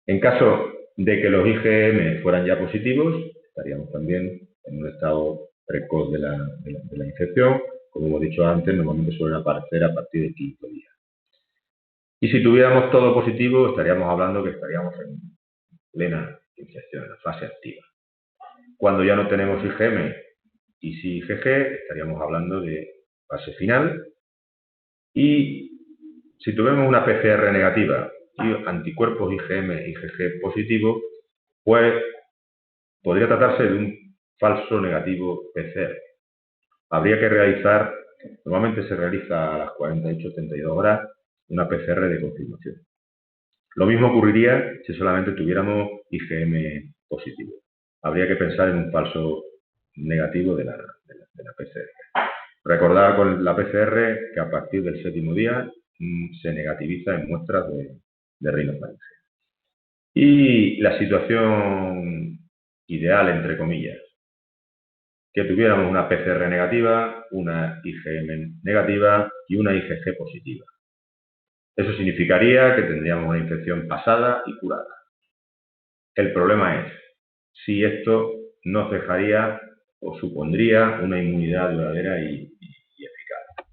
En caso de que los IgM fueran ya positivos, estaríamos también en un estado precoz de la infección. Como hemos dicho antes, normalmente suelen aparecer a partir del 5º día. Y si tuviéramos todo positivo, estaríamos hablando que estaríamos en plena infección, en la fase activa. Cuando ya no tenemos IgM y sí IgG, estaríamos hablando de fase final. Y si tuviéramos una PCR negativa y anticuerpos IgM y IgG positivos, pues podría tratarse de un falso negativo PCR. Habría que realizar, normalmente se realiza a las 48-72 horas, una PCR de confirmación. Lo mismo ocurriría si solamente tuviéramos IgM positivo. Habría que pensar en un falso negativo de la PCR. Recordar con la PCR que a partir del 7º día se negativiza en muestras de rinofaringe. Y la situación ideal, entre comillas, que tuviéramos una PCR negativa, una IgM negativa y una IgG positiva. Eso significaría que tendríamos una infección pasada y curada. El problema es si esto nos dejaría o supondría una inmunidad duradera y eficaz.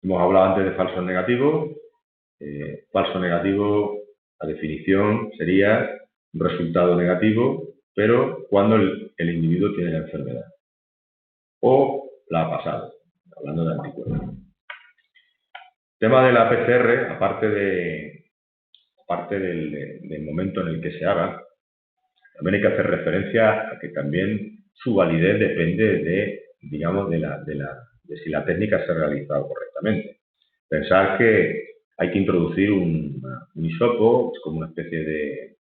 Hemos hablado antes de falsos negativos. Falso negativo, la definición sería un resultado negativo, pero cuando el individuo tiene la enfermedad o la ha pasado, hablando de anticuerpos. El tema de la PCR, aparte de aparte del momento en el que se haga, también hay que hacer referencia a que también su validez depende de, digamos, de si la técnica se ha realizado correctamente. Pensar que hay que introducir un hisopo, es como una especie de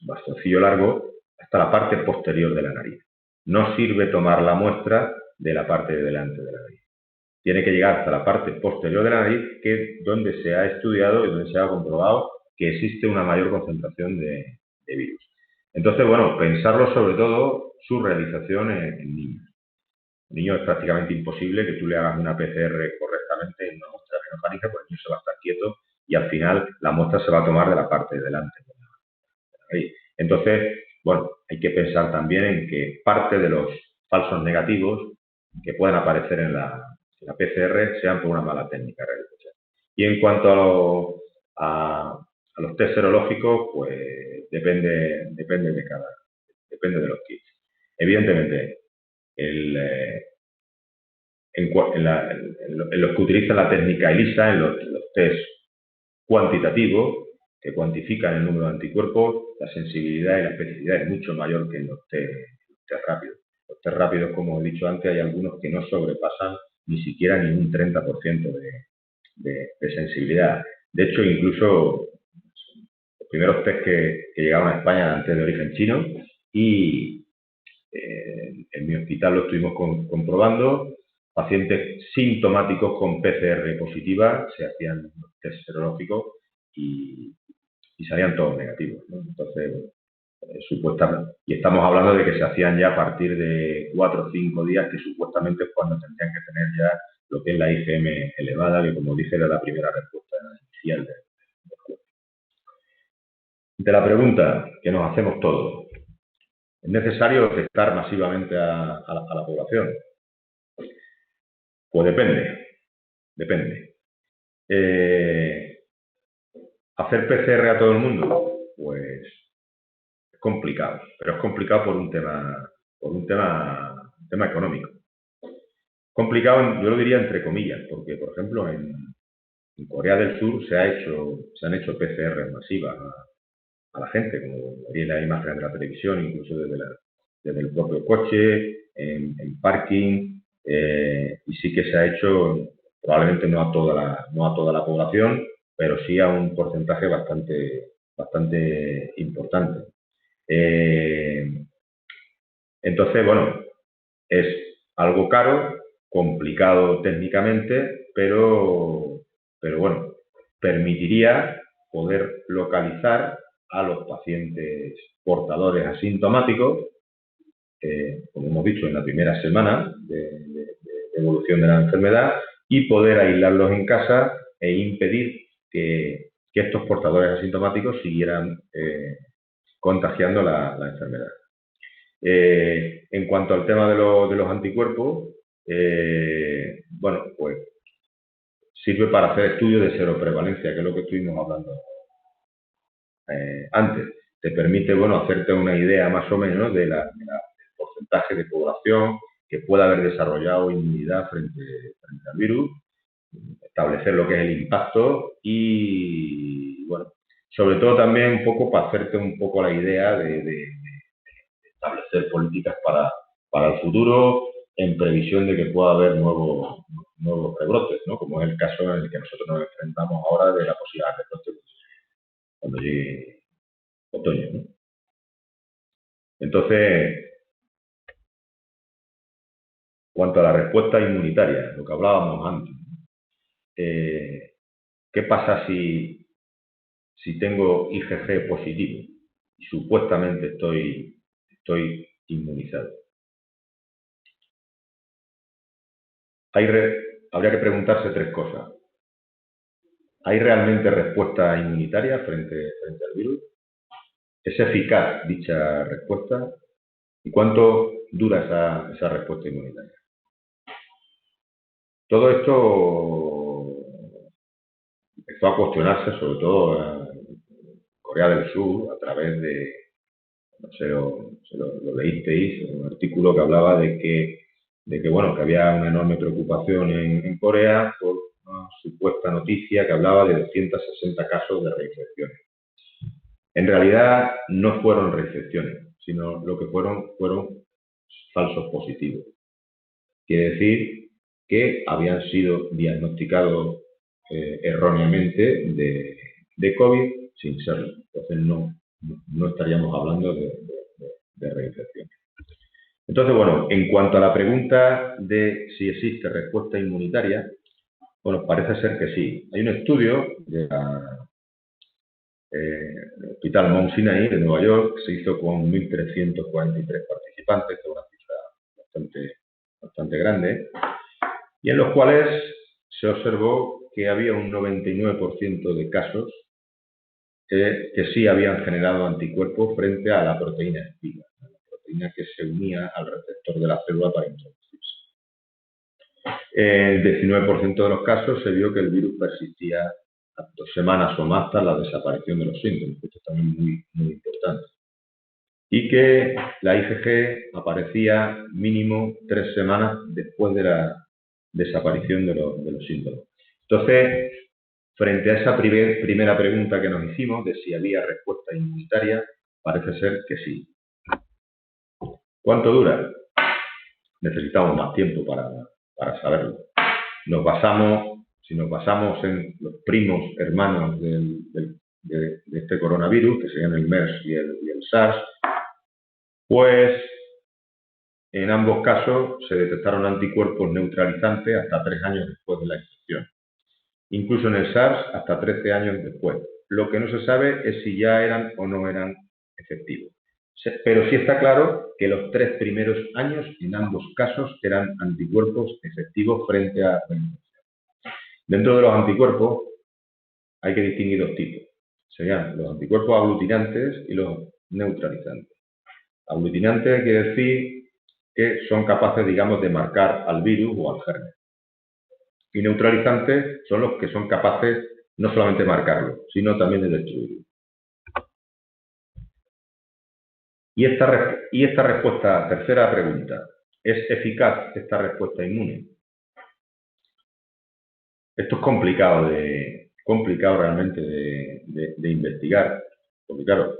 bastoncillo largo, hasta la parte posterior de la nariz. No sirve tomar la muestra de la parte de delante de la nariz. Tiene que llegar hasta la parte posterior de la nariz, que es donde se ha estudiado y donde se ha comprobado que existe una mayor concentración de virus. Entonces, bueno, pensarlo sobre todo su realización en niños. En niños es prácticamente imposible que tú le hagas una PCR correctamente en una muestra genogénica, porque el niño se va a estar quieto y al final la muestra se va a tomar de la parte de delante. Entonces, bueno, hay que pensar también en que parte de los falsos negativos que puedan aparecer en la PCR sean por una mala técnica de realización. Y en cuanto a los test serológicos, pues depende de los kits. Evidentemente, en los que utilizan la técnica ELISA, en los test cuantitativos, que cuantifican el número de anticuerpos, la sensibilidad y la especificidad es mucho mayor que en los test rápidos. Los test rápidos, como he dicho antes, hay algunos que no sobrepasan ni siquiera ni un 30% de sensibilidad. De hecho, incluso los primeros test que llegaron a España antes de origen chino y en mi hospital lo estuvimos comprobando. Pacientes sintomáticos con PCR positiva se hacían test serológicos y salían todos negativos, ¿no? Entonces, supuestamente, y estamos hablando de que se hacían ya a partir de 4 o 5 días, que supuestamente es cuando tendrían que tener ya lo que es la IgM elevada, que como dije era la primera respuesta inicial del juego. De la pregunta que nos hacemos todos, ¿es necesario testar masivamente a la población? Pues depende. ¿Hacer PCR a todo el mundo? Pues es complicado, pero es complicado por un tema económico. Complicado, yo lo diría entre comillas, porque por ejemplo en Corea del Sur se han hecho PCR masivas a la gente, como veréis las imágenes de la televisión, incluso desde el propio coche, en parking, y sí que se ha hecho, probablemente no a toda la población, pero sí a un porcentaje bastante importante. Entonces, bueno, es algo caro, complicado técnicamente, pero bueno, permitiría poder localizar a los pacientes portadores asintomáticos, como hemos dicho, en la primera semana de evolución de la enfermedad, y poder aislarlos en casa e impedir que estos portadores asintomáticos siguieran contagiando la enfermedad. En cuanto al tema de los anticuerpos, bueno, pues sirve para hacer estudios de seroprevalencia, que es lo que estuvimos hablando antes. Te permite, bueno, hacerte una idea más o menos del porcentaje de población que pueda haber desarrollado inmunidad frente al virus, establecer lo que es el impacto y, bueno, sobre todo también un poco para hacerte un poco la idea de establecer políticas para el futuro en previsión de que pueda haber nuevos rebrotes, ¿no? Como es el caso en el que nosotros nos enfrentamos ahora de la posibilidad de rebrote cuando llegue otoño, ¿no? Entonces, cuanto a la respuesta inmunitaria, lo que hablábamos antes, ¿qué pasa si tengo IgG positivo y supuestamente estoy inmunizado? Habría que preguntarse 3 cosas. ¿Hay realmente respuesta inmunitaria frente al virus? ¿Es eficaz dicha respuesta? ¿Y cuánto dura esa respuesta inmunitaria? Todo esto empezó a cuestionarse, sobre todo en Corea del Sur, a través de, no sé, lo leísteis, un artículo que hablaba de que bueno, que había una enorme preocupación en Corea por supuesta noticia que hablaba de 260 casos de reinfecciones. En realidad no fueron reinfecciones, sino lo que fueron falsos positivos. Quiere decir que habían sido diagnosticados erróneamente de COVID sin serlo. Entonces no estaríamos hablando de reinfección. Entonces, bueno, en cuanto a la pregunta de si existe respuesta inmunitaria, bueno, parece ser que sí. Hay un estudio del Hospital Mount Sinai de Nueva York que se hizo con 1.343 participantes, que es una cifra bastante grande, y en los cuales se observó que había un 99% de casos que sí habían generado anticuerpos frente a la proteína espina, la proteína que se unía al receptor de la célula para introducirse. En el 19% de los casos se vio que el virus persistía 2 semanas o más tras la desaparición de los síntomas, esto es también muy importante. Y que la IgG aparecía mínimo 3 semanas después de la desaparición de los síntomas. Entonces, frente a esa primera pregunta que nos hicimos de si había respuesta inmunitaria, parece ser que sí. ¿Cuánto dura? Necesitamos más tiempo para saberlo. Si nos basamos en los primos hermanos de este coronavirus, que serían el MERS y el SARS, pues en ambos casos se detectaron anticuerpos neutralizantes hasta 3 años después de la infección. Incluso en el SARS hasta 13 años después. Lo que no se sabe es si ya eran o no eran efectivos. Pero sí está claro que los 3 primeros años en ambos casos eran anticuerpos efectivos frente a la infección. Dentro de los anticuerpos hay que distinguir 2 tipos. Serían los anticuerpos aglutinantes y los neutralizantes. Aglutinantes quiere decir que son capaces, digamos, de marcar al virus o al germen. Y neutralizantes son los que son capaces no solamente de marcarlo, sino también de destruirlo. Y esta respuesta, tercera pregunta, ¿es eficaz esta respuesta inmune? Esto es complicado realmente de investigar, porque claro,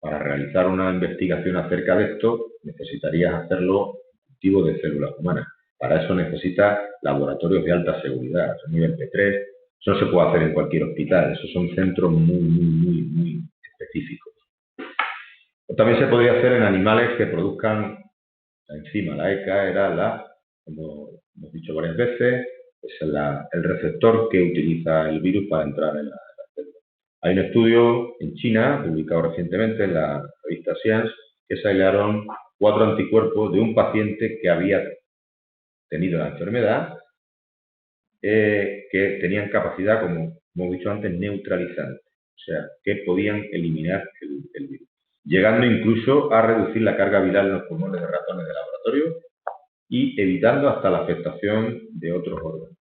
para realizar una investigación acerca de esto necesitarías hacerlo en cultivo de células humanas. Para eso necesitas laboratorios de alta seguridad, nivel P3. Eso no se puede hacer en cualquier hospital, esos son centros muy específicos. O también se podría hacer en animales que produzcan la enzima. La ECA era como hemos dicho varias veces, es el receptor que utiliza el virus para entrar en la célula. Hay un estudio en China, publicado recientemente en la revista Science, que se hallaron 4 anticuerpos de un paciente que había tenido la enfermedad, que tenían capacidad, como hemos dicho antes, neutralizante, o sea, que podían eliminar el virus, llegando incluso a reducir la carga viral en los pulmones de ratones de laboratorio y evitando hasta la afectación de otros órganos.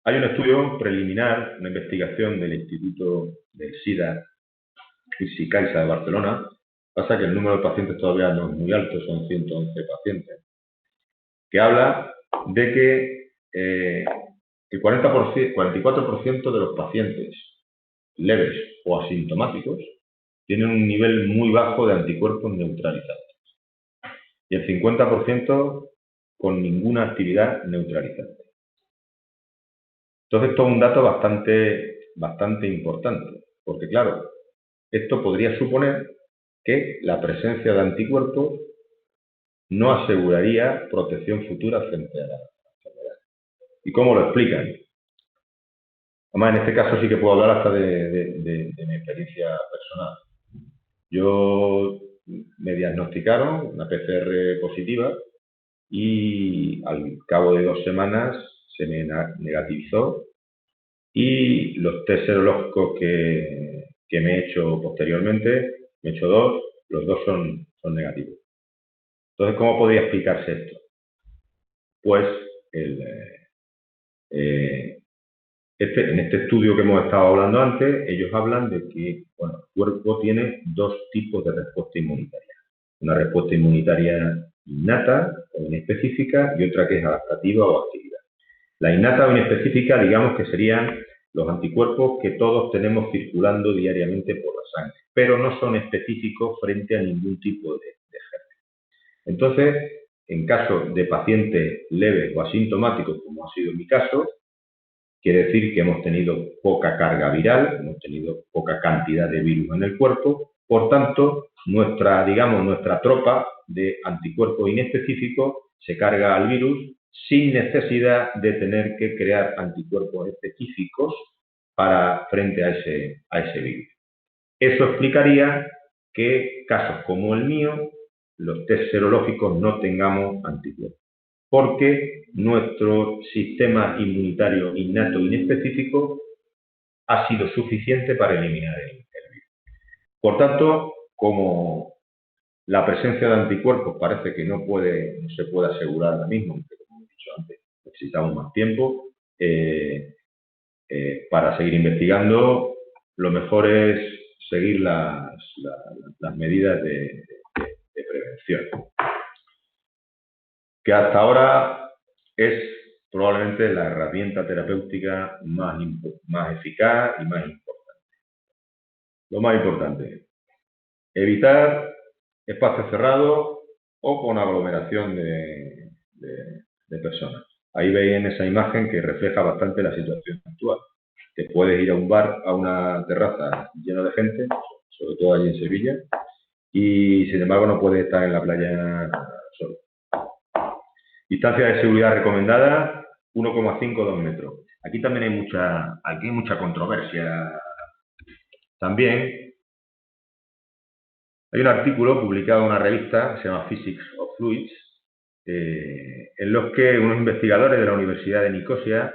Hay un estudio preliminar, una investigación del Instituto del SIDA y Caixa de Barcelona. Pasa que el número de pacientes todavía no es muy alto, son 111 pacientes, que habla de que el 44% de los pacientes leves o asintomáticos tienen un nivel muy bajo de anticuerpos neutralizantes y el 50% con ninguna actividad neutralizante. Entonces, esto es un dato bastante importante, porque claro, esto podría suponer que la presencia de anticuerpos no aseguraría protección futura frente a la enfermedad. ¿Y cómo lo explican? Además, en este caso sí que puedo hablar hasta de mi experiencia personal. Me diagnosticaron una PCR positiva y al cabo de 2 semanas se me negativizó y los test serológicos que me he hecho posteriormente, me he hecho 2, los 2 son negativos. Entonces, ¿cómo podría explicarse esto? Pues en este estudio que hemos estado hablando antes, ellos hablan de que el cuerpo tiene 2 tipos de respuesta inmunitaria. Una respuesta inmunitaria innata o inespecífica y otra que es adaptativa o actividad. La innata o inespecífica, digamos que serían los anticuerpos que todos tenemos circulando diariamente por la sangre, pero no son específicos frente a ningún tipo de germen. Entonces, en caso de pacientes leves o asintomáticos, como ha sido mi caso, quiere decir que hemos tenido poca carga viral, hemos tenido poca cantidad de virus en el cuerpo, por tanto, nuestra tropa de anticuerpos inespecíficos se carga al virus sin necesidad de tener que crear anticuerpos específicos frente a ese virus. Eso explicaría que casos como el mío, los test serológicos no tengamos anticuerpos, porque nuestro sistema inmunitario innato inespecífico ha sido suficiente para eliminar el virus. Por tanto, como la presencia de anticuerpos parece que no se puede asegurar ahora mismo, aunque como he dicho antes, necesitamos más tiempo, para seguir investigando, lo mejor es seguir las medidas de prevención, que hasta ahora es probablemente la herramienta terapéutica más eficaz y más importante. Lo más importante, evitar espacios cerrados o con aglomeración de personas. Ahí veis en esa imagen que refleja bastante la situación actual. Te puedes ir a un bar, a una terraza llena de gente, sobre todo allí en Sevilla, y sin embargo no puedes estar en la playa solo. Distancia de seguridad recomendada, 1,5-2 metros. Aquí también hay mucha controversia. También hay un artículo publicado en una revista que se llama Physics of Fluids, en los que unos investigadores de la Universidad de Nicosia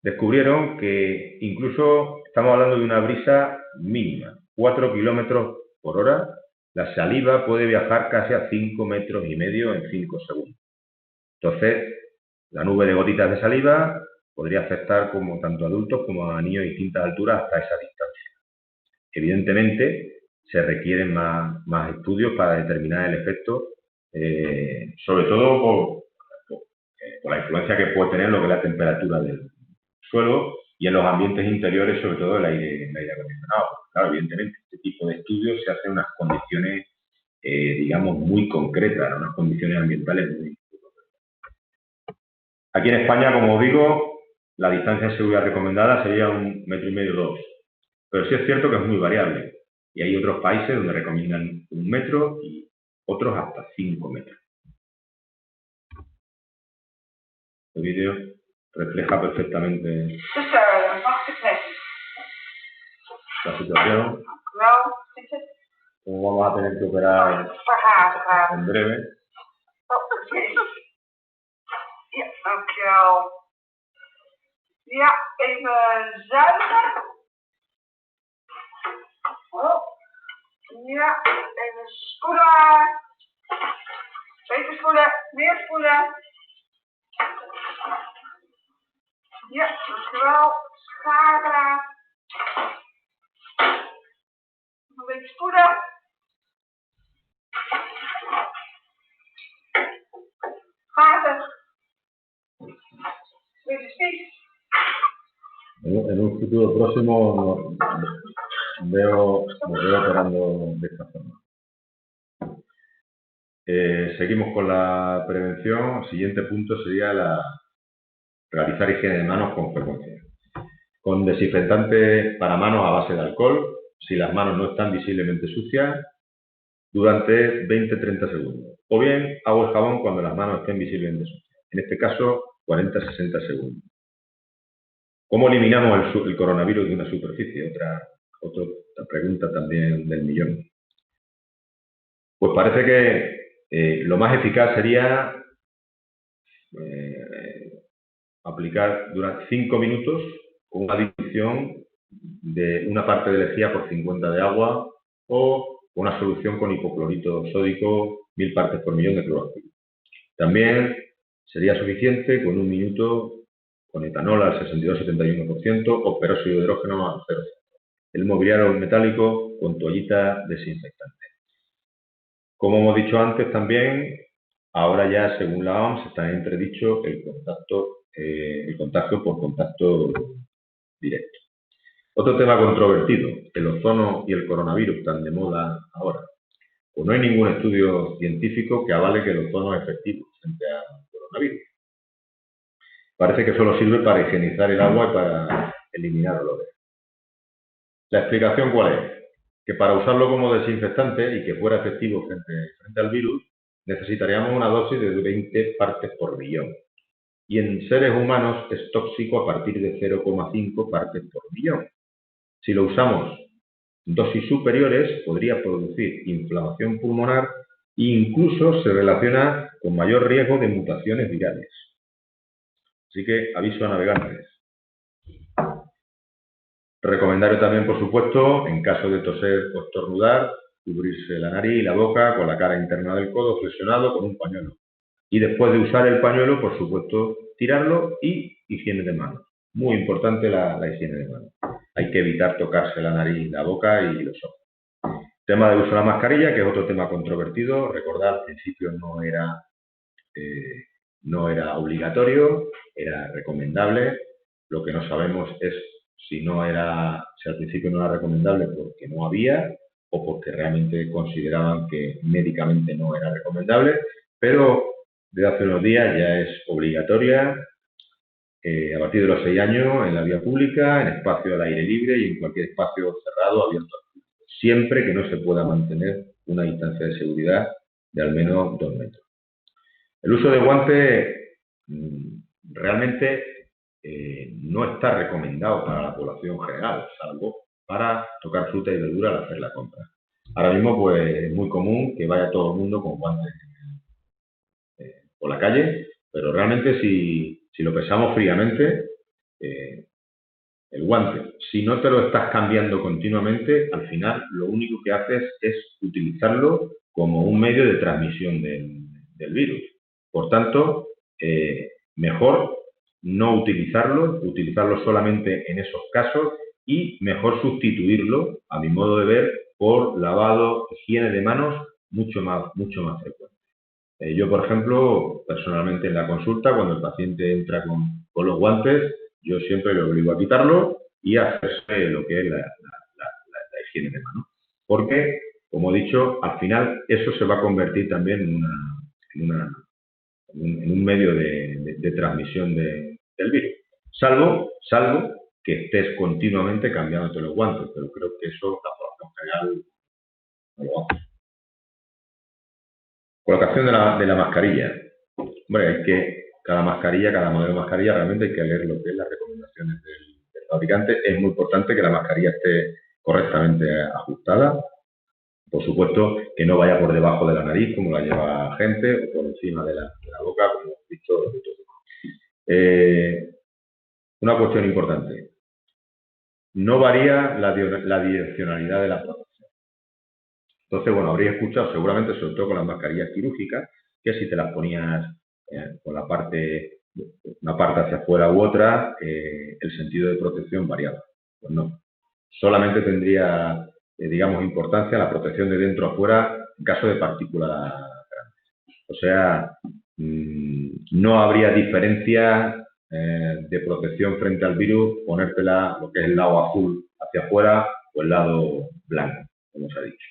descubrieron que incluso estamos hablando de una brisa mínima, 4 kilómetros por hora, la saliva puede viajar casi a 5,5 metros en 5 segundos. Entonces, la nube de gotitas de saliva podría afectar tanto a adultos como a niños de distintas alturas hasta esa distancia. Evidentemente, se requieren más estudios para determinar el efecto, sobre todo por la influencia que puede tener lo que es la temperatura del suelo y en los ambientes interiores, sobre todo el aire acondicionado. Claro, evidentemente, este tipo de estudios se hacen en unas condiciones, digamos, muy concretas, unas condiciones ambientales muy concretas. Aquí en España, como os digo, la distancia de seguridad recomendada sería 1,5 metros, 2. Pero sí es cierto que es muy variable. Y hay otros países donde recomiendan 1 metro y otros hasta 5 metros. El vídeo refleja perfectamente la situación. Como vamos a tener que operar en breve. Ja, even zuigen. Ja, even spoelen. Beter spoelen, meer spoelen. Ja, dankjewel. Schakelen. Een beetje spoelen. Gaten. Beetje spies. En un futuro próximo me veo operando de esta forma. Seguimos con la prevención. El siguiente punto sería realizar higiene de manos con frecuencia. Con desinfectante para manos a base de alcohol, si las manos no están visiblemente sucias, durante 20-30 segundos. O bien agua y jabón cuando las manos estén visiblemente sucias. En este caso, 40-60 segundos. ¿Cómo eliminamos el coronavirus de una superficie? Otra pregunta también del millón. Pues parece que lo más eficaz sería aplicar durante 5 minutos una dilución de una parte de lejía por 50 de agua o una solución con hipoclorito sódico 1000 partes por millón de cloro activo. También sería suficiente con 1 minuto con etanol al 62-71% o peróxido de hidrógeno al 0,5%. El mobiliario metálico con toallita desinfectante. Como hemos dicho antes también, ahora ya, según la OMS, está en entredicho el contagio por contacto directo. Otro tema controvertido, el ozono y el coronavirus, tan de moda ahora. Pues no hay ningún estudio científico que avale que el ozono es efectivo frente al coronavirus. Parece que solo sirve para higienizar el agua y para eliminar olores. ¿La explicación cuál es? Que para usarlo como desinfectante y que fuera efectivo frente al virus, necesitaríamos una dosis de 20 partes por millón. Y en seres humanos es tóxico a partir de 0,5 partes por millón. Si lo usamos dosis superiores, podría producir inflamación pulmonar e incluso se relaciona con mayor riesgo de mutaciones virales. Así que aviso a navegantes. Recomendario también, por supuesto, en caso de toser o estornudar, cubrirse la nariz y la boca con la cara interna del codo flexionado con un pañuelo. Y después de usar el pañuelo, por supuesto, tirarlo y higiene de manos. Muy importante la higiene de manos. Hay que evitar tocarse la nariz, la boca y los ojos. Tema de uso de la mascarilla, que es otro tema controvertido. Recordad, al principio no era obligatorio, era recomendable. Lo que no sabemos es si al principio no era recomendable porque no había o porque realmente consideraban que médicamente no era recomendable, pero desde hace unos días ya es obligatoria a partir de los 6 años en la vía pública, en espacio al aire libre y en cualquier espacio cerrado abierto al público, siempre que no se pueda mantener una distancia de seguridad de al menos 2 metros. El uso de guantes realmente no está recomendado para la población general, salvo para tocar fruta y verdura al hacer la compra. Ahora mismo pues es muy común que vaya todo el mundo con guantes por la calle, pero realmente si lo pensamos fríamente, el guante, si no te lo estás cambiando continuamente, al final lo único que haces es utilizarlo como un medio de transmisión del virus. Por tanto, mejor no utilizarlo solamente en esos casos y mejor sustituirlo, a mi modo de ver, por lavado, higiene de manos mucho más frecuente. Yo, por ejemplo, personalmente en la consulta, cuando el paciente entra con los guantes, yo siempre le obligo a quitarlo y a hacerse lo que es la higiene de manos. Porque, como he dicho, al final eso se va a convertir también en un medio de transmisión del virus. Salvo que estés continuamente cambiándote los guantes, pero creo que eso la población general no lo hace. Colocación de la mascarilla. Hombre, es que cada modelo de mascarilla, realmente hay que leer lo que es las recomendaciones del fabricante. Es muy importante que la mascarilla esté correctamente ajustada. Por supuesto, que no vaya por debajo de la nariz, como la lleva gente, o por encima de la boca, como hemos visto. Una cuestión importante. No varía la direccionalidad de la protección. Entonces, bueno, habréis escuchado seguramente, sobre todo con las mascarillas quirúrgicas, que si te las ponías con una parte hacia afuera u otra, el sentido de protección variaba. Pues no. Solamente tendría, digamos, importancia la protección de dentro a afuera en caso de partículas grandes. O sea, no habría diferencia de protección frente al virus, ponértela lo que es el lado azul hacia afuera o el lado blanco, como se ha dicho.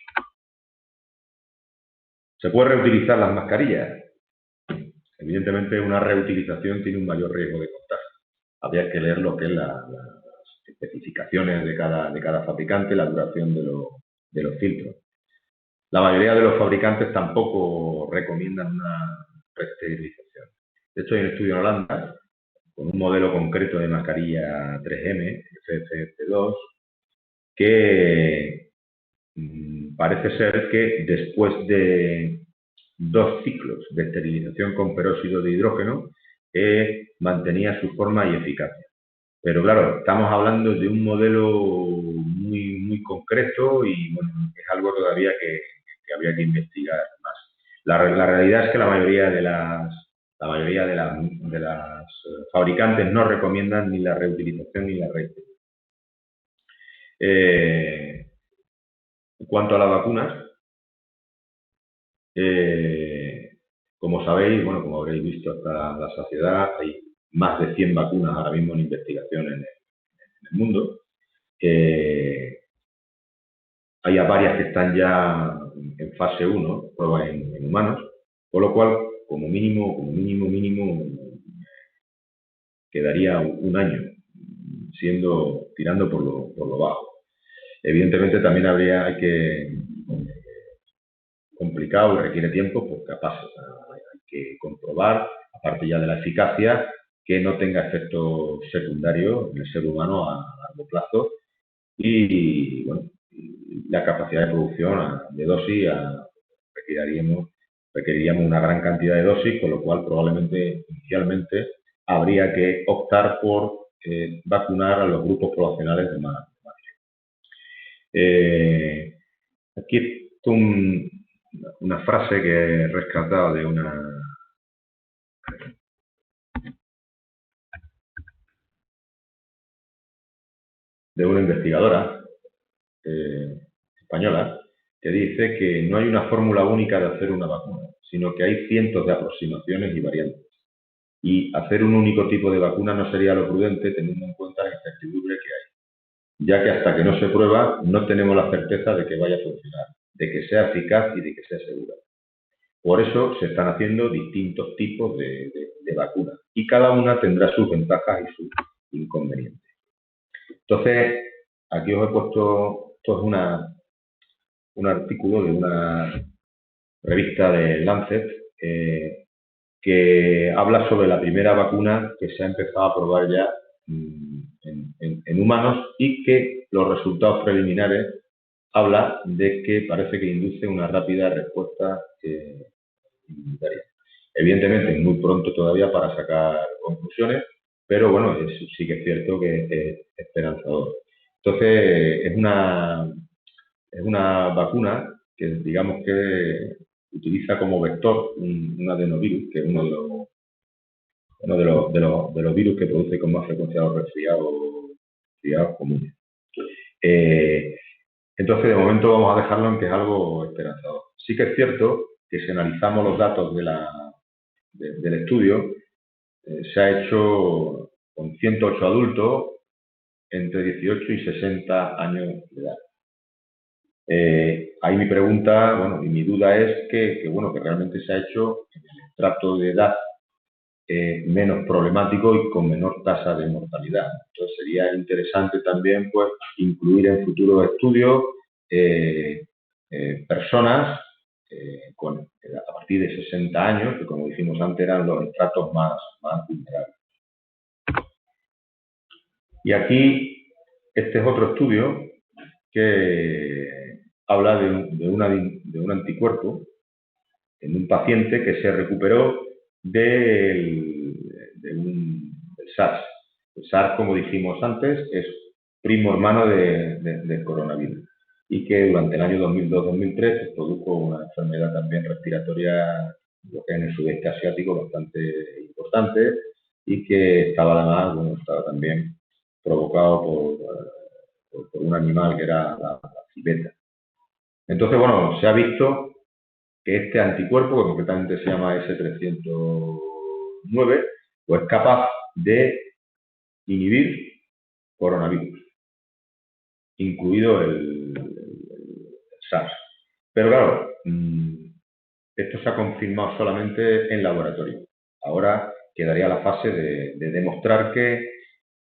¿Se puede reutilizar las mascarillas? Evidentemente, una reutilización tiene un mayor riesgo de contagio. Habría que leer lo que es las especificaciones de cada fabricante, la duración de los filtros. La mayoría de los fabricantes tampoco recomiendan una reesterilización. De hecho, hay un estudio en Holanda con un modelo concreto de mascarilla 3M, FFP2, que parece ser que después de 2 ciclos de esterilización con peróxido de hidrógeno mantenía su forma y eficacia. Pero claro, estamos hablando de un modelo muy concreto y bueno, es algo todavía que habría que investigar más. La realidad es que la mayoría de las fabricantes no recomiendan ni la reutilización ni la reutilización. En cuanto a las vacunas, Como sabéis, bueno, como habréis visto hasta la saciedad, hay más de 100 vacunas ahora mismo en investigación en el mundo. Hay varias que están ya en fase 1, pruebas en humanos, con lo cual, como mínimo, quedaría un año tirando por lo bajo. Evidentemente también hay que complicado y requiere tiempo, pues capaz hay que comprobar, aparte ya de la eficacia, que no tenga efectos secundarios en el ser humano a largo plazo y bueno, la capacidad de producción de dosis requeriríamos una gran cantidad de dosis, con lo cual probablemente inicialmente habría que optar por vacunar a los grupos poblacionales de más riesgo. Aquí está una frase que he rescatado de una investigadora española que dice que no hay una fórmula única de hacer una vacuna, sino que hay cientos de aproximaciones y variantes. Y hacer un único tipo de vacuna no sería lo prudente teniendo en cuenta la incertidumbre que hay, ya que hasta que no se prueba no tenemos la certeza de que vaya a funcionar, de que sea eficaz y de que sea segura. Por eso se están haciendo distintos tipos de vacunas y cada una tendrá sus ventajas y sus inconvenientes. Entonces, aquí os he puesto, esto es un artículo de una revista de Lancet que habla sobre la primera vacuna que se ha empezado a probar ya en humanos y que los resultados preliminares hablan de que parece que induce una rápida respuesta inmunitaria. Evidentemente, es muy pronto todavía para sacar conclusiones, pero bueno, sí que es cierto que es esperanzador. Entonces, es una vacuna que digamos que utiliza como vector un adenovirus, que es uno de los virus que produce con más frecuencia los resfriados comunes. Entonces, de momento vamos a dejarlo en que es algo esperanzador. Sí que es cierto que si analizamos los datos del estudio, se ha hecho con 108 adultos entre 18 y 60 años de edad. Ahí mi pregunta, bueno, y mi duda es que realmente se ha hecho en el estrato de edad menos problemático y con menor tasa de mortalidad. Entonces sería interesante también pues incluir en futuros estudios personas a partir de 60 años, que como dijimos antes eran los estratos más vulnerables. Y aquí este es otro estudio que habla de un anticuerpo en un paciente que se recuperó del SARS. El SARS, como dijimos antes, es primo hermano del coronavirus y que durante el año 2002-2003 se produjo una enfermedad también respiratoria en el sudeste asiático bastante importante y que estaba también provocado por un animal que era la civeta. Entonces, bueno, se ha visto que este anticuerpo, que concretamente se llama S309, pues es capaz de inhibir coronavirus, incluido el SARS. Pero claro, esto se ha confirmado solamente en laboratorio. Ahora quedaría la fase de demostrar que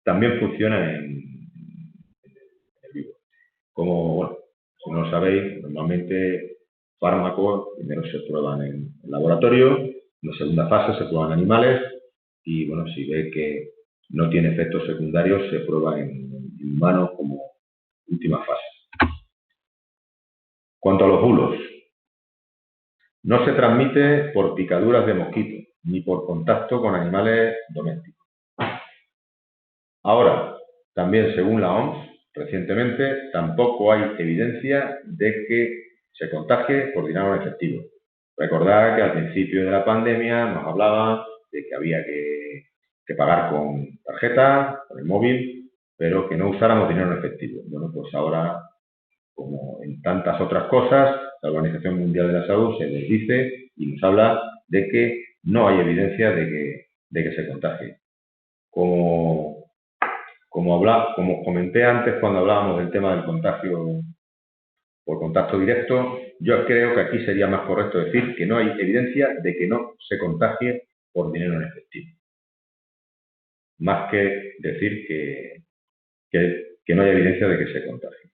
también funciona en el vivo. Como, bueno, si no lo sabéis, normalmente fármacos primero se prueban en laboratorio, en la segunda fase se prueban en animales y, bueno, si ve que no tiene efectos secundarios, se prueba en humanos como última fase. Cuanto a los bulos, no se transmite por picaduras de mosquito ni por contacto con animales domésticos. Ahora, también según la OMS, recientemente tampoco hay evidencia de que se contagie por dinero efectivo. Recordad que al principio de la pandemia nos hablaban de que había que pagar con tarjeta, con el móvil, pero que no usáramos dinero en efectivo. Bueno, pues ahora, como en tantas otras cosas, la Organización Mundial de la Salud se les dice y nos habla de que no hay evidencia de que se contagie. Como comenté antes cuando hablábamos del tema del contagio por contacto directo, yo creo que aquí sería más correcto decir que no hay evidencia de que no se contagie por dinero en efectivo. Más que decir que no hay evidencia de que se contagie.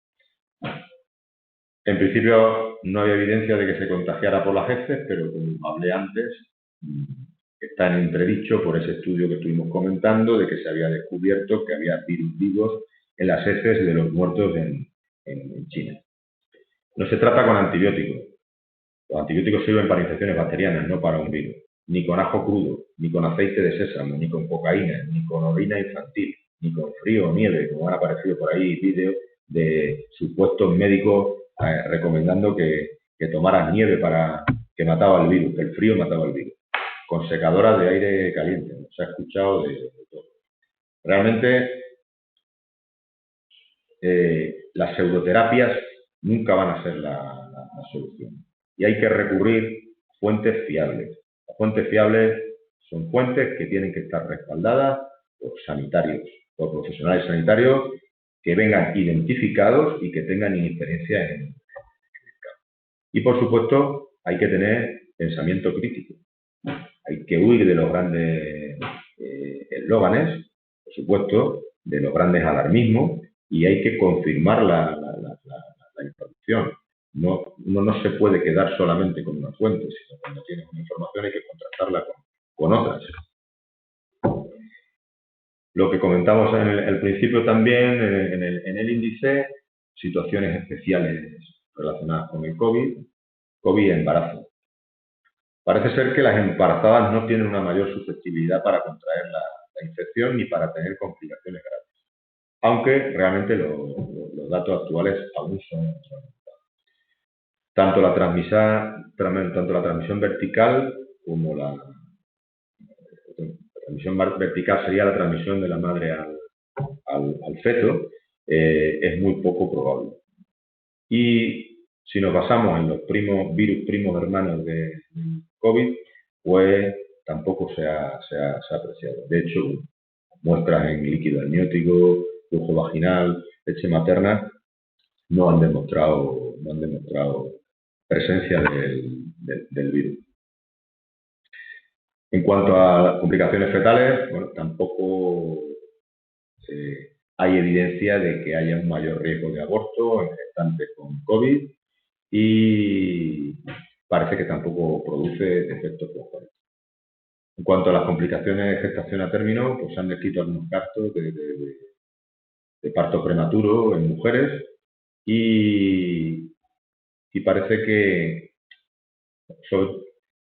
En principio no hay evidencia de que se contagiara por las heces, pero como hablé antes, está en entredicho por ese estudio que estuvimos comentando de que se había descubierto que había virus vivos en las heces de los muertos en China. No se trata con antibióticos. Los antibióticos sirven para infecciones bacterianas, no para un virus. Ni con ajo crudo, ni con aceite de sésamo, ni con cocaína, ni con orina infantil, ni con frío o nieve, como han aparecido por ahí vídeos de supuestos médicos recomendando que tomaran nieve para que mataba el virus, que el frío mataba el virus. Con secadoras de aire caliente, se ha escuchado de todo. Realmente las pseudoterapias nunca van a ser la solución. Y hay que recurrir a fuentes fiables. Las fuentes fiables son fuentes que tienen que estar respaldadas por sanitarios, por profesionales sanitarios que vengan identificados y que tengan injerencia en el mercado. Y por supuesto hay que tener pensamiento crítico. Hay que huir de los grandes eslóganes, por supuesto, de los grandes alarmismos, y hay que confirmar la información. Uno no se puede quedar solamente con una fuente, sino cuando tienes una información hay que contrastarla con otras. Lo que comentamos en el principio también, en el índice, situaciones especiales relacionadas con el COVID y embarazo. Parece ser que las embarazadas no tienen una mayor susceptibilidad para contraer la infección ni para tener complicaciones graves, aunque realmente los datos actuales aún son tanto la transmisión vertical como la transmisión vertical sería la transmisión de la madre al feto, es muy poco probable. Y si nos basamos en los virus primos hermanos de COVID, pues tampoco se ha apreciado. De hecho, muestras en líquido amniótico, flujo vaginal, leche materna, no han demostrado presencia del virus. En cuanto a las complicaciones fetales, bueno, tampoco hay evidencia de que haya un mayor riesgo de aborto en gestantes con COVID y parece que tampoco produce efectos posparto. En cuanto a las complicaciones de gestación a término, pues se han descrito algunos casos de parto prematuro en mujeres y parece que,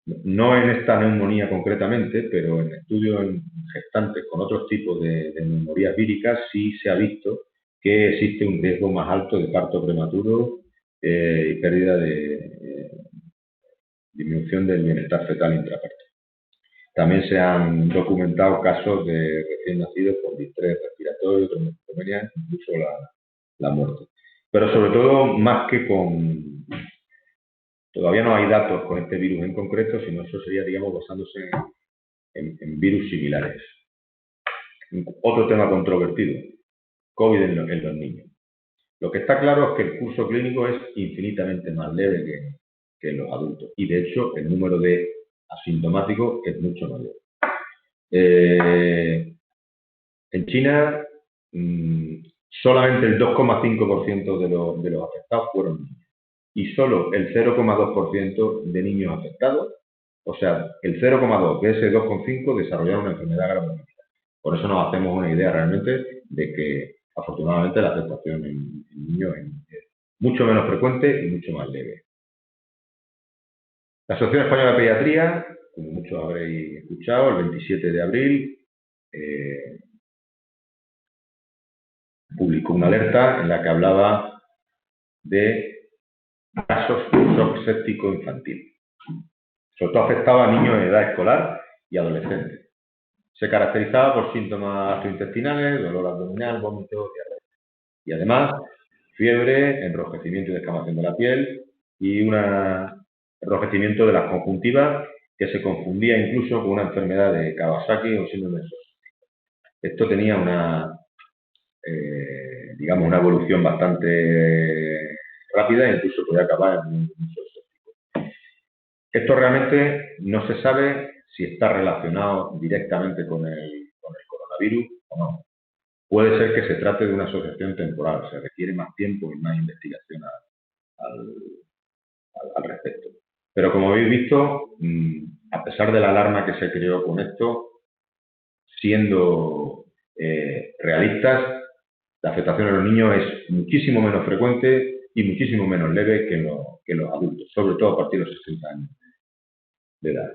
no en esta neumonía concretamente, pero en estudios en gestantes con otros tipos de neumonías víricas, sí se ha visto que existe un riesgo más alto de parto prematuro y pérdida de disminución del bienestar fetal intraparto. También se han documentado casos de recién nacidos con distrés respiratorio, trombocitopenia, incluso la muerte. Pero sobre todo, más que todavía no hay datos con este virus en concreto, sino eso sería, digamos, basándose en virus similares. Otro tema controvertido, COVID en los niños. Lo que está claro es que el curso clínico es infinitamente más leve que en los adultos y, de hecho, el número de asintomáticos es mucho mayor. En China, solamente el 2,5% de los afectados fueron niños y solo el 0,2% de niños afectados, o sea, el 0,2 de ese 2,5 desarrollaron una enfermedad grave. Por eso nos hacemos una idea realmente de que, afortunadamente, la afectación en niños es mucho menos frecuente y mucho más leve. La Asociación Española de Pediatría, como muchos habréis escuchado, el 27 de abril publicó una alerta en la que hablaba de casos de shock séptico infantil. Sobre todo afectaba a niños en edad escolar y adolescentes. Se caracterizaba por síntomas gastrointestinales, dolor abdominal, vómito, diarrea. Y además, fiebre, enrojecimiento y descamación de la piel y un enrojecimiento de las conjuntivas que se confundía incluso con una enfermedad de Kawasaki o síndrome de Sjögren. Esto tenía digamos, una evolución bastante rápida e incluso podía acabar en un séptico. Esto realmente no se sabe si está relacionado directamente con el coronavirus o no. Puede ser que se trate de una asociación temporal, se requiere más tiempo y más investigación al respecto. Pero como habéis visto, a pesar de la alarma que se creó con esto, siendo realistas, la afectación en los niños es muchísimo menos frecuente y muchísimo menos leve que en los adultos, sobre todo a partir de los 60 años de edad.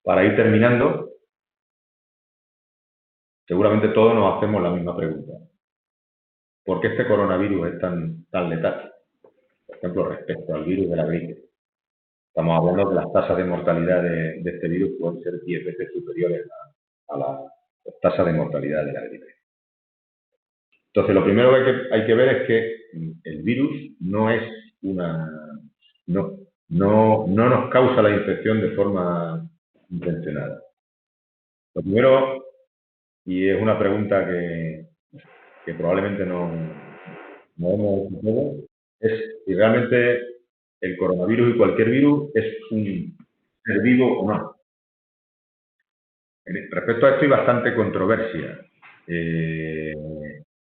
Para ir terminando, seguramente todos nos hacemos la misma pregunta. ¿Por qué este coronavirus es tan letal? Por ejemplo, respecto al virus de la gripe. Estamos hablando que las tasas de mortalidad de este virus pueden ser 10 veces superiores a las tasas de mortalidad de la gripe. Entonces, lo primero que hay que ver es que el virus no nos causa la infección de forma intencionada. Lo primero, y es una pregunta que probablemente no hemos hecho, es si realmente el coronavirus y cualquier virus es un ser vivo o no. Respecto a esto hay bastante controversia.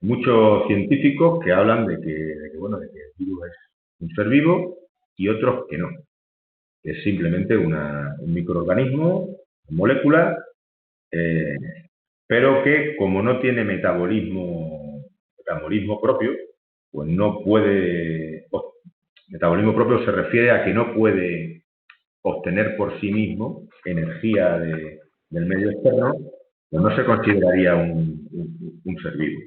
Muchos científicos que hablan de que el virus es un ser vivo y otros que no. Es simplemente un microorganismo, molécula, pero que como no tiene metabolismo propio, pues no puede. Metabolismo propio se refiere a que no puede obtener por sí mismo energía del medio externo, pues no se consideraría un ser vivo.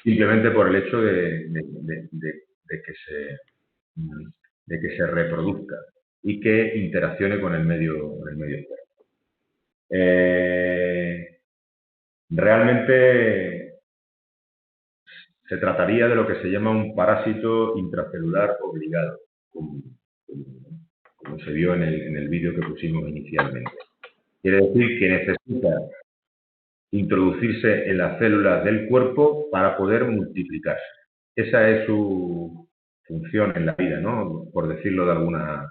Simplemente por el hecho de que se reproduzca y que interaccione con el medio externo. Realmente se trataría de lo que se llama un parásito intracelular obligado, como se vio en el vídeo que pusimos inicialmente. Quiere decir que necesita introducirse en las células del cuerpo para poder multiplicarse. Esa es su función en la vida, ¿no? Por decirlo de alguna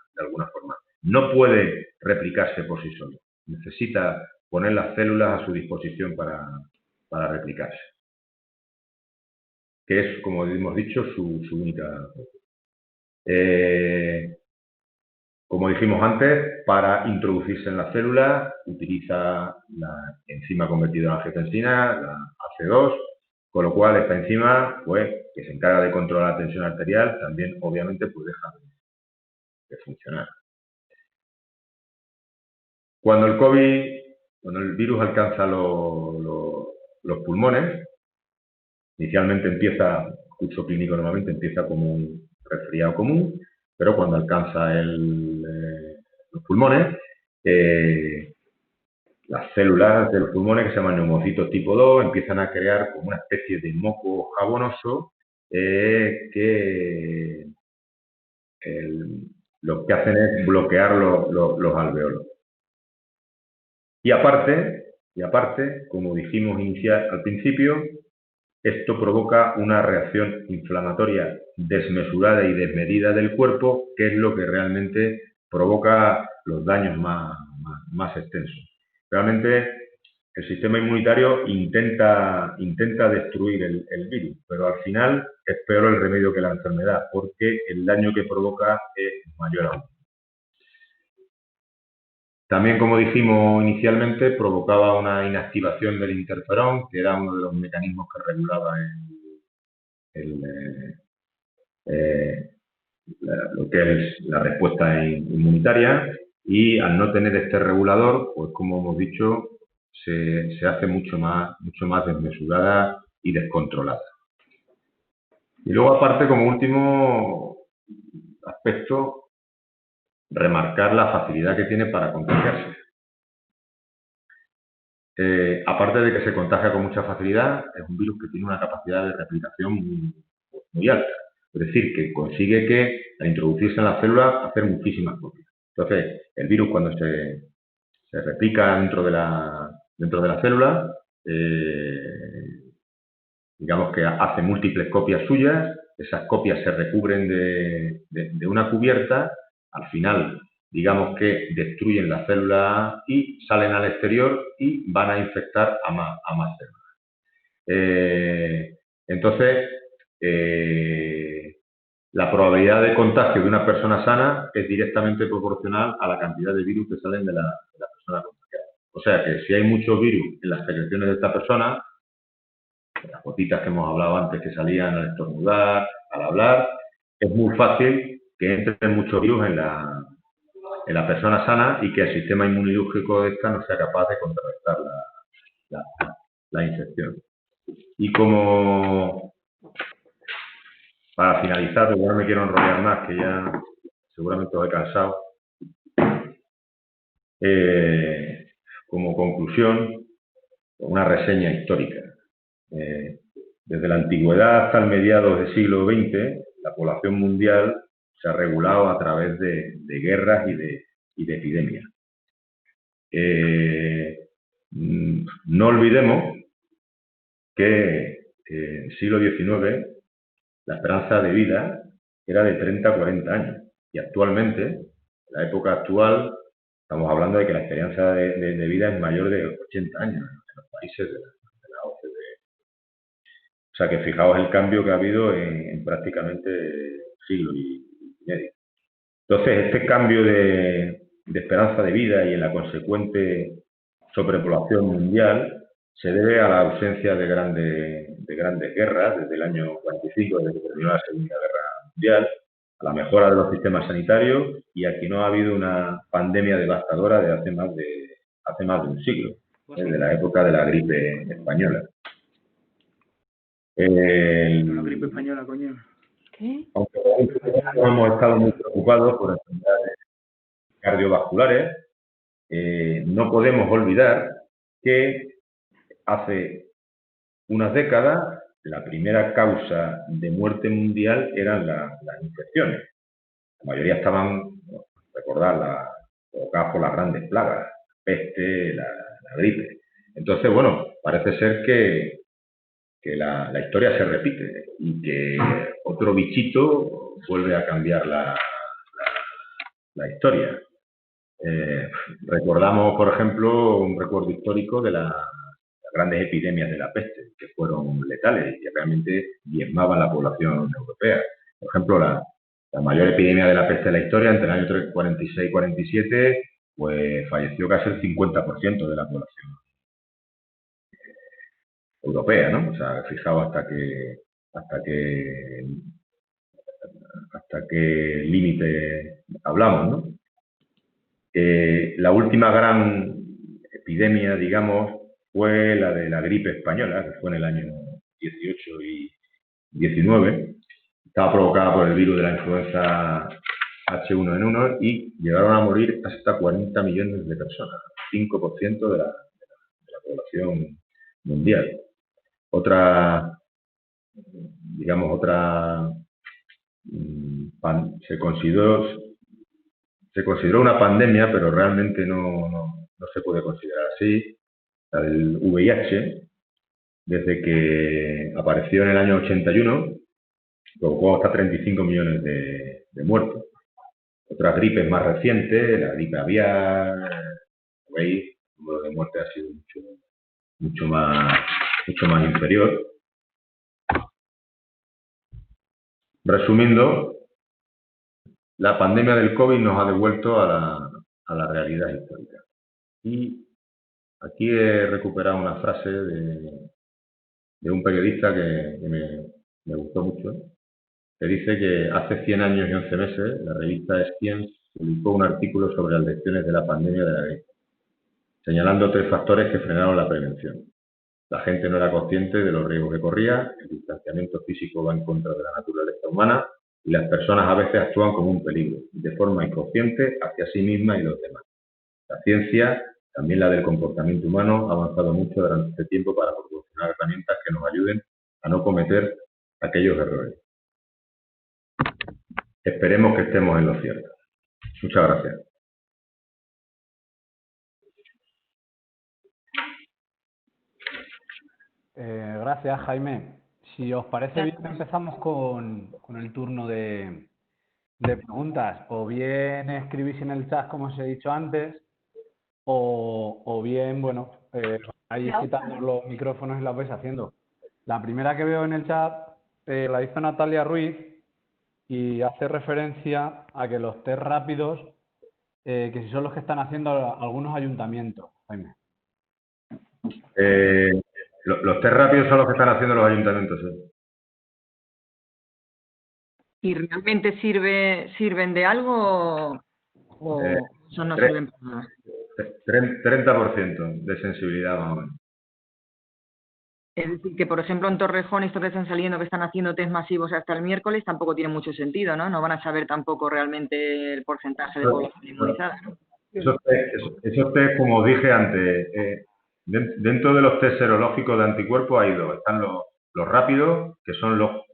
forma. No puede replicarse por sí solo. Necesita poner las células a su disposición para replicarse. Que es, como hemos dicho, su única. Como dijimos antes, para introducirse en la célula utiliza la enzima convertida en angiotensina, la AC2, con lo cual esta enzima, pues, que se encarga de controlar la tensión arterial, también obviamente pues deja de funcionar. Cuando el virus alcanza los pulmones, inicialmente empieza, el curso clínico normalmente empieza como un resfriado común, pero cuando alcanza los pulmones, las células de los pulmones, que se llaman neumocitos tipo 2, empiezan a crear como una especie de moco jabonoso que lo que hacen es bloquear los alveolos. Y aparte, como dijimos al principio, esto provoca una reacción inflamatoria desmesurada y desmedida del cuerpo, que es lo que realmente provoca los daños más extensos. Realmente el sistema inmunitario intenta destruir el virus, pero al final es peor el remedio que la enfermedad, porque el daño que provoca es mayor aún. También, como dijimos inicialmente, provocaba una inactivación del interferón, que era uno de los mecanismos que regulaba lo que es la respuesta inmunitaria, y al no tener este regulador, pues como hemos dicho, se hace mucho más desmesurada y descontrolada. Y luego, aparte, como último aspecto, remarcar la facilidad que tiene para contagiarse. Aparte de que se contagia con mucha facilidad, es un virus que tiene una capacidad de replicación muy alta. Es decir, que consigue que al introducirse en la célula hacer muchísimas copias. Entonces, el virus cuando se replica dentro de la célula, digamos que hace múltiples copias suyas, esas copias se recubren de una cubierta, al final digamos que destruyen la célula y salen al exterior y van a infectar a más células. Entonces, la probabilidad de contagio de una persona sana es directamente proporcional a la cantidad de virus que salen de la persona contagiada. O sea que si hay muchos virus en las secreciones de esta persona, las gotitas que hemos hablado antes que salían al estornudar, al hablar, es muy fácil que entren muchos virus en la persona sana y que el sistema inmunológico de esta no sea capaz de contrarrestar la infección. Y como para finalizar, porque no me quiero enrollar más, que ya seguramente os he cansado, como conclusión, una reseña histórica. Desde la antigüedad hasta el mediados del siglo XX, la población mundial se ha regulado a través de guerras y de epidemias. No olvidemos que en el siglo XIX la esperanza de vida era de 30 a 40 años y actualmente, en la época actual, estamos hablando de que la esperanza de vida es mayor de 80 años en los países de la OCDE. O sea que fijaos el cambio que ha habido en prácticamente siglo y medio. Entonces, este cambio de esperanza de vida y en la consecuente sobrepoblación mundial se debe a la ausencia de grandes guerras desde el año 45, desde que terminó la Segunda Guerra Mundial, a la mejora de los sistemas sanitarios y aquí no ha habido una pandemia devastadora de hace más de un siglo, desde la época de la gripe española. La gripe española, coño. ¿Qué? Aunque no hemos estado muy preocupados por enfermedades cardiovasculares, no podemos olvidar que hace unas décadas la primera causa de muerte mundial eran las infecciones. La mayoría estaban, recordar, provocadas por las grandes plagas, la peste, la gripe. Entonces, bueno, parece ser que la historia se repite y que otro bichito vuelve a cambiar la historia. Recordamos, por ejemplo, un recuerdo histórico de las grandes epidemias de la peste, que fueron letales y que realmente diezmaban la población europea. Por ejemplo, la mayor epidemia de la peste de la historia, entre el año 46 y 47, pues falleció casi el 50% de la población europea, ¿no? O sea, fijaos hasta qué límite hablamos, ¿no? La última gran epidemia, digamos, fue la de la gripe española, que fue en el año 18 y 19. Estaba provocada por el virus de la influenza H1N1 y llegaron a morir hasta 40 millones de personas, 5% de la población mundial. Se consideró una pandemia, pero realmente no se puede considerar así. La del VIH, desde que apareció en el año 81, provocó hasta 35 millones de muertos. Otras gripes más recientes, la gripe aviar, veis, el número de muertes ha sido mucho más inferior. Resumiendo, la pandemia del COVID nos ha devuelto a la realidad histórica. Y aquí he recuperado una frase de un periodista que me gustó mucho, que dice que hace 100 años y 11 meses la revista Science publicó un artículo sobre las lecciones de la pandemia de la gripe, señalando 3 factores que frenaron la prevención. La gente no era consciente de los riesgos que corría, el distanciamiento físico va en contra de la naturaleza humana y las personas a veces actúan como un peligro, de forma inconsciente hacia sí mismas y los demás. La ciencia, también la del comportamiento humano, ha avanzado mucho durante este tiempo para proporcionar herramientas que nos ayuden a no cometer aquellos errores. esperemos que estemos en lo cierto. Muchas gracias. Gracias, Jaime. Si os parece bien, empezamos con el turno de preguntas. O bien escribís en el chat, como os he dicho antes, o bien, bueno, vais quitando los micrófonos y las vais haciendo. La primera que veo en el chat la hizo Natalia Ruiz y hace referencia a que los test rápidos, que si son los que están haciendo algunos ayuntamientos, Jaime. Los test rápidos son los que están haciendo los ayuntamientos. ¿Sí? ¿Y realmente sirven de algo o eso no sirven para nada? 30% de sensibilidad más o menos. Es decir, que por ejemplo en Torrejón, estos que están saliendo, que están haciendo test masivos hasta el miércoles, tampoco tiene mucho sentido, ¿no? No van a saber tampoco realmente el porcentaje de población inmunizada, ¿no? Esos test, como os dije antes, dentro de los test serológicos de anticuerpos hay dos. Están los rápidos, que son los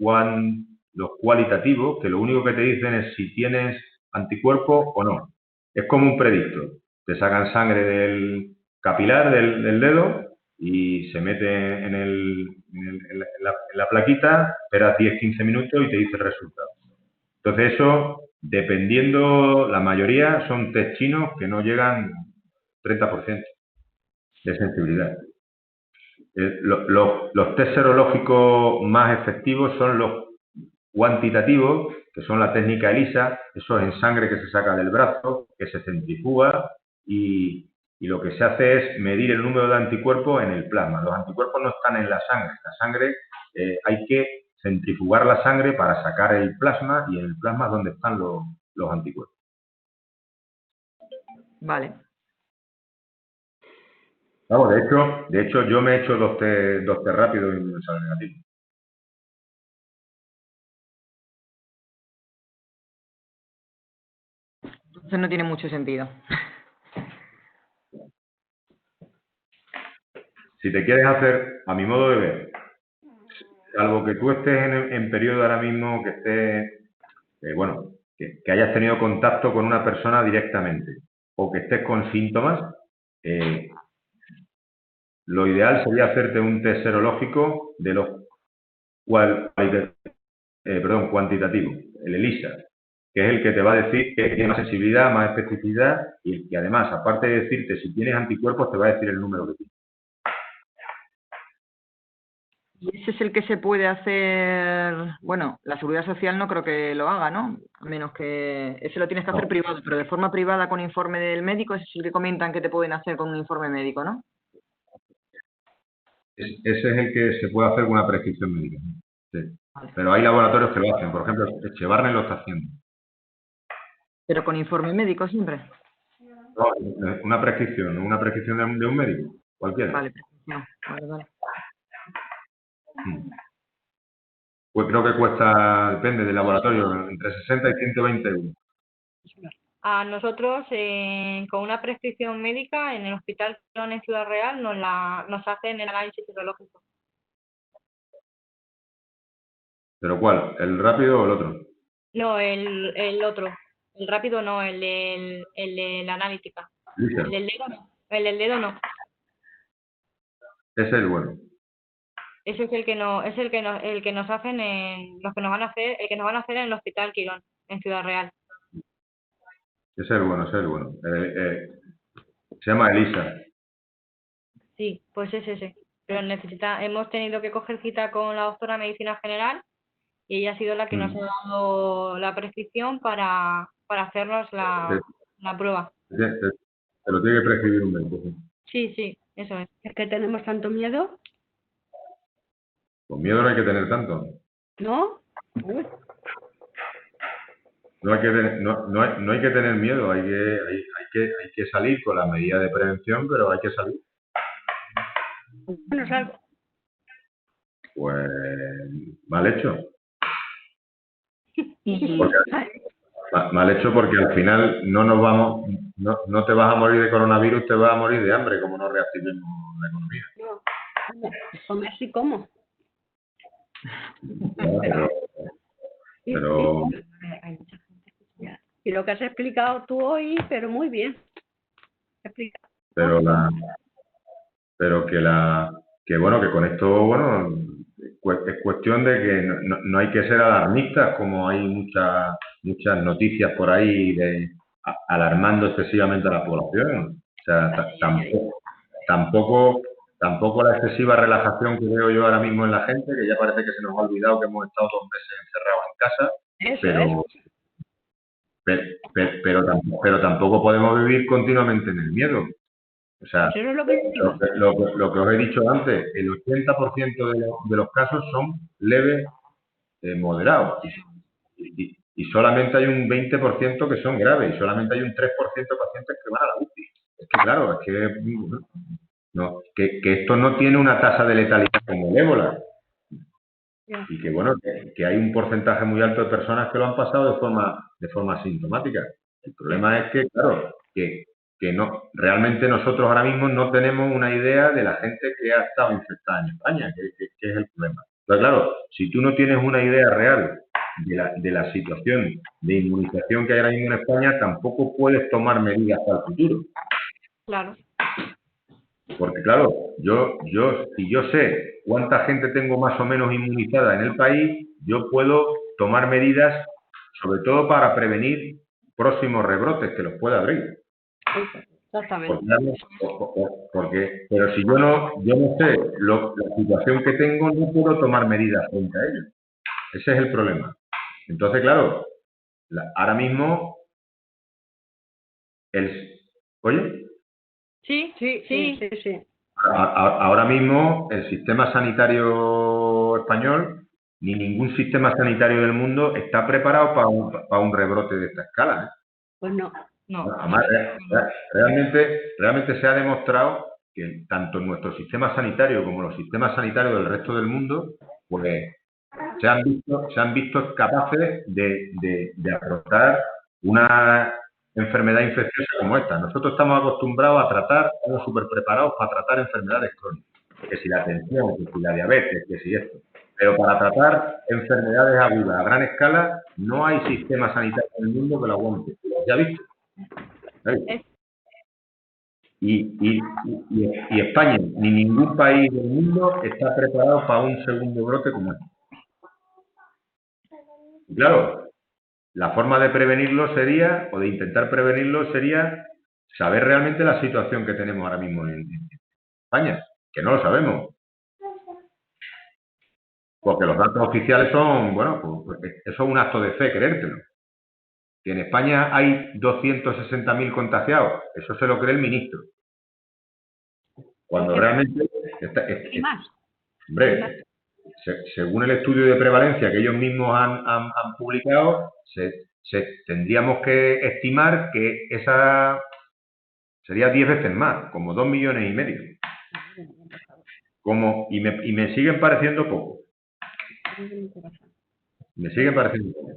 cualitativos, que lo único que te dicen es si tienes anticuerpos o no. Es como un predictor. Te sacan sangre del capilar del dedo y se mete en la plaquita, esperas 10-15 minutos y te dice el resultado. Entonces eso, dependiendo, la mayoría son test chinos que no llegan 30% de sensibilidad. Los test serológicos más efectivos son los cuantitativos, que son la técnica ELISA, eso es en sangre que se saca del brazo, que se centrifuga y lo que se hace es medir el número de anticuerpos en el plasma. Los anticuerpos no están en la sangre. La sangre hay que centrifugar la sangre para sacar el plasma y en el plasma es donde están los anticuerpos. Vale. Vamos, de hecho yo me he hecho dos test rápidos y me salen negativos. Entonces no tiene mucho sentido. Si te quieres hacer, a mi modo de ver, salvo que tú estés en periodo ahora mismo que estés, que hayas tenido contacto con una persona directamente o que estés con síntomas, lo ideal sería hacerte un test serológico de los cuantitativos, el ELISA, que es el que te va a decir que tiene más sensibilidad, más especificidad y el que además, aparte de decirte si tienes anticuerpos, te va a decir el número que tienes. Y ese es el que se puede hacer, bueno, la Seguridad Social no creo que lo haga, ¿no? A menos que ese lo tienes que hacer privado, pero de forma privada con informe del médico, ese es el que comentan que te pueden hacer con un informe médico, ¿no? Ese es el que se puede hacer con una prescripción médica. Sí. Pero hay laboratorios que lo hacen, por ejemplo, Echevarne lo está haciendo. ¿Pero con informe médico siempre? No, una prescripción de un médico, cualquiera. Vale, prescripción, vale. Pues creo que cuesta, depende del laboratorio, entre 60 y 120 euros. A nosotros, con una prescripción médica, en el Hospital Quirón en Ciudad Real, nos hacen el análisis serológico. ¿Pero cuál? ¿El rápido o el otro? No, el otro. El rápido no, el de la analítica. ¿Lisa? El del dedo no. El del dedo no. Ese es el bueno. Ese es el que nos hacen el que nos van a hacer en el Hospital Quirón, en Ciudad Real. Ese es el bueno. Se llama ELISA. Sí, pues es ese. Pero hemos tenido que coger cita con la doctora de Medicina General y ella ha sido la que nos ha dado la prescripción para hacernos la prueba. Te lo tiene que prescribir un médico. Sí, eso es. ¿Es que tenemos tanto miedo? Con miedo no hay que tener tanto. ¿No? No hay que tener miedo, hay que salir con las medidas de prevención, pero hay que salir. Bueno, salgo. Pues mal hecho. Mal hecho porque al final no te vas a morir de coronavirus, te vas a morir de hambre, como no reactivemos la economía. No, comer sí como. Pero lo que has explicado tú hoy, pero muy bien. Explicado. Pero que bueno, que con esto, bueno, es cuestión de que no hay que ser alarmistas, como hay muchas noticias por ahí alarmando excesivamente a la población. O sea, tampoco la excesiva relajación que veo yo ahora mismo en la gente, que ya parece que se nos ha olvidado que hemos estado 2 meses encerrados en casa, pero tampoco podemos vivir continuamente en el miedo. O sea, Eso es lo que digo. lo que os he dicho antes, el 80% de los casos son leves, moderados. Y solamente hay un 20% que son graves y solamente hay un 3% de pacientes que van a la UCI. Es que claro, es que esto no tiene una tasa de letalidad como el ébola. Y que bueno, que hay un porcentaje muy alto de personas que lo han pasado de forma asintomática. El problema es que, claro, que no, realmente nosotros ahora mismo no tenemos una idea de la gente que ha estado infectada en España, que es el problema. Entonces, claro, si tú no tienes una idea real de la situación de inmunización que hay ahora mismo en España, tampoco puedes tomar medidas para el futuro. Claro. Porque claro, si yo sé cuánta gente tengo más o menos inmunizada en el país, yo puedo tomar medidas, sobre todo para prevenir próximos rebrotes que los pueda abrir. Exactamente. Pero si yo no sé la situación que tengo, no puedo tomar medidas frente a ello. Ese es el problema. Entonces, claro, ahora mismo ¿oye? Sí. Ahora mismo el sistema sanitario español, ni ningún sistema sanitario del mundo está preparado para un rebrote de esta escala, ¿eh? Pues no. Además, realmente se ha demostrado que tanto nuestro sistema sanitario como los sistemas sanitarios del resto del mundo, pues se han visto capaces de afrontar una enfermedad infecciosa como esta. Nosotros estamos acostumbrados estamos súper preparados para tratar enfermedades crónicas, que si la tensión, que si la diabetes, que si esto. Pero para tratar enfermedades agudas a gran escala, no hay sistema sanitario en el mundo que lo aguante. ¿Ya visto? Y España, ni ningún país del mundo está preparado para un segundo brote como este. Y claro, la forma de prevenirlo sería, o de intentar prevenirlo sería, saber realmente la situación que tenemos ahora mismo en España, que no lo sabemos. Porque los datos oficiales son, bueno, pues eso es un acto de fe, creértelo. Que en España hay 260.000 contagiados, eso se lo cree el ministro. Cuando realmente, hombre, según el estudio de prevalencia que ellos mismos han publicado, tendríamos que estimar que esa sería 10 veces más, como 2,5 millones. Y me siguen pareciendo poco. Me siguen pareciendo poco.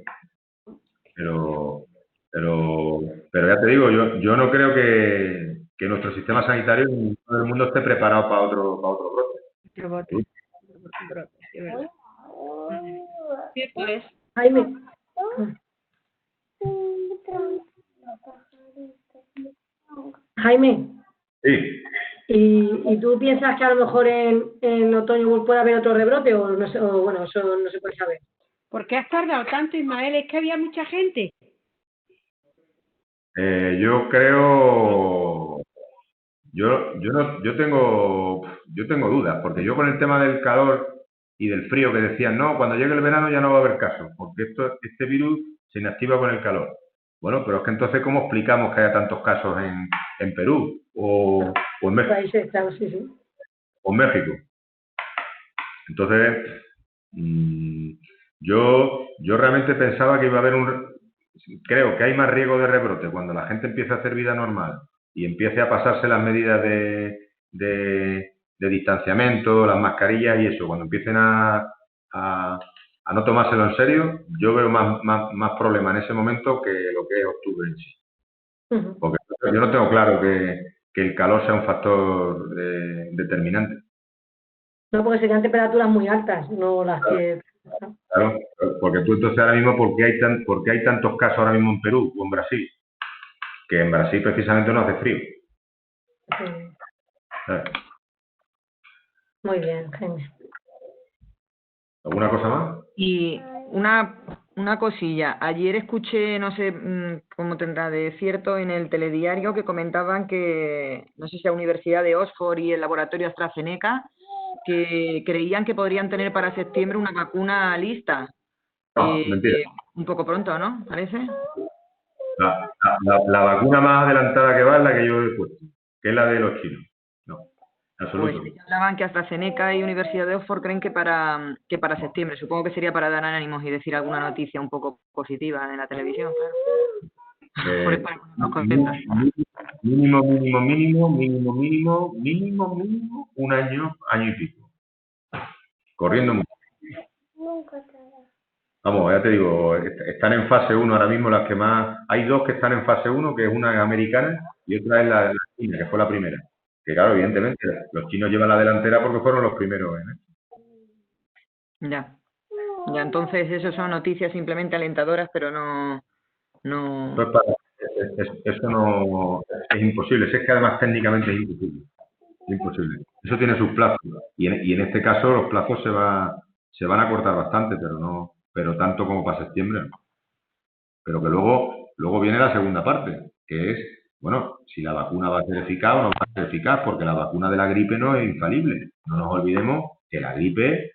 Pero ya te digo, yo no creo que nuestro sistema sanitario en todo el mundo esté preparado para otro brote. Cierto es. Jaime. Jaime. Sí. ¿Y tú piensas que a lo mejor en otoño puede haber otro rebrote o no sé, o bueno, eso no se puede saber? ¿Por qué has tardado tanto, Ismael? Es que había mucha gente. Yo creo, yo tengo dudas, porque yo con el tema del calor y del frío que decían, no, cuando llegue el verano ya no va a haber casos, porque este virus se inactiva con el calor. Bueno, pero es que entonces, ¿cómo explicamos que haya tantos casos en Perú o en México? Países, claro, sí. O en México. Entonces, yo realmente pensaba que iba a haber creo que hay más riesgo de rebrote cuando la gente empiece a hacer vida normal y empiece a pasarse las medidas de distanciamiento, las mascarillas y eso, cuando empiecen a no tomárselo en serio, yo veo más problemas en ese momento que lo que es octubre en sí. Porque yo no tengo claro que el calor sea un factor determinante. No, porque serían temperaturas muy altas, no las que... Claro, porque tú entonces ahora mismo, ¿por qué hay tantos casos ahora mismo en Perú o en Brasil? Que en Brasil precisamente no hace frío. Sí. ¿Sabes? Muy bien, Jaime. ¿Alguna cosa más? Y una cosilla. Ayer escuché, no sé cómo tendrá de cierto, en el telediario que comentaban que, no sé si la Universidad de Oxford y el laboratorio AstraZeneca, que creían que podrían tener para septiembre una vacuna lista. No, mentira. Un poco pronto, ¿no? ¿Parece? La vacuna más adelantada que va es la que yo he puesto, que es la de los chinos. No, en absoluto. Pues hablaban que AstraZeneca y Universidad de Oxford creen que para septiembre. Supongo que sería para dar ánimos y decir alguna noticia un poco positiva en la televisión, claro. Por eso nos contentas. Mínimo, un año y pico. Corriendo mucho. Vamos, ya te digo, están en fase 1 ahora mismo las que más... Hay dos que están en fase 1, que es una americana y otra es la china, que fue la primera. Que claro, evidentemente, los chinos llevan la delantera porque fueron los primeros, ¿eh? Ya, entonces eso son noticias simplemente alentadoras, pero no... Pues eso no... Es imposible, es que además técnicamente es imposible. Es imposible. Eso tiene sus plazos. Y en este caso los plazos se van a cortar bastante, pero tanto como para septiembre no. Pero que luego viene la segunda parte, que es, bueno, si la vacuna va a ser eficaz o no va a ser eficaz, porque la vacuna de la gripe no es infalible. No nos olvidemos que la gripe,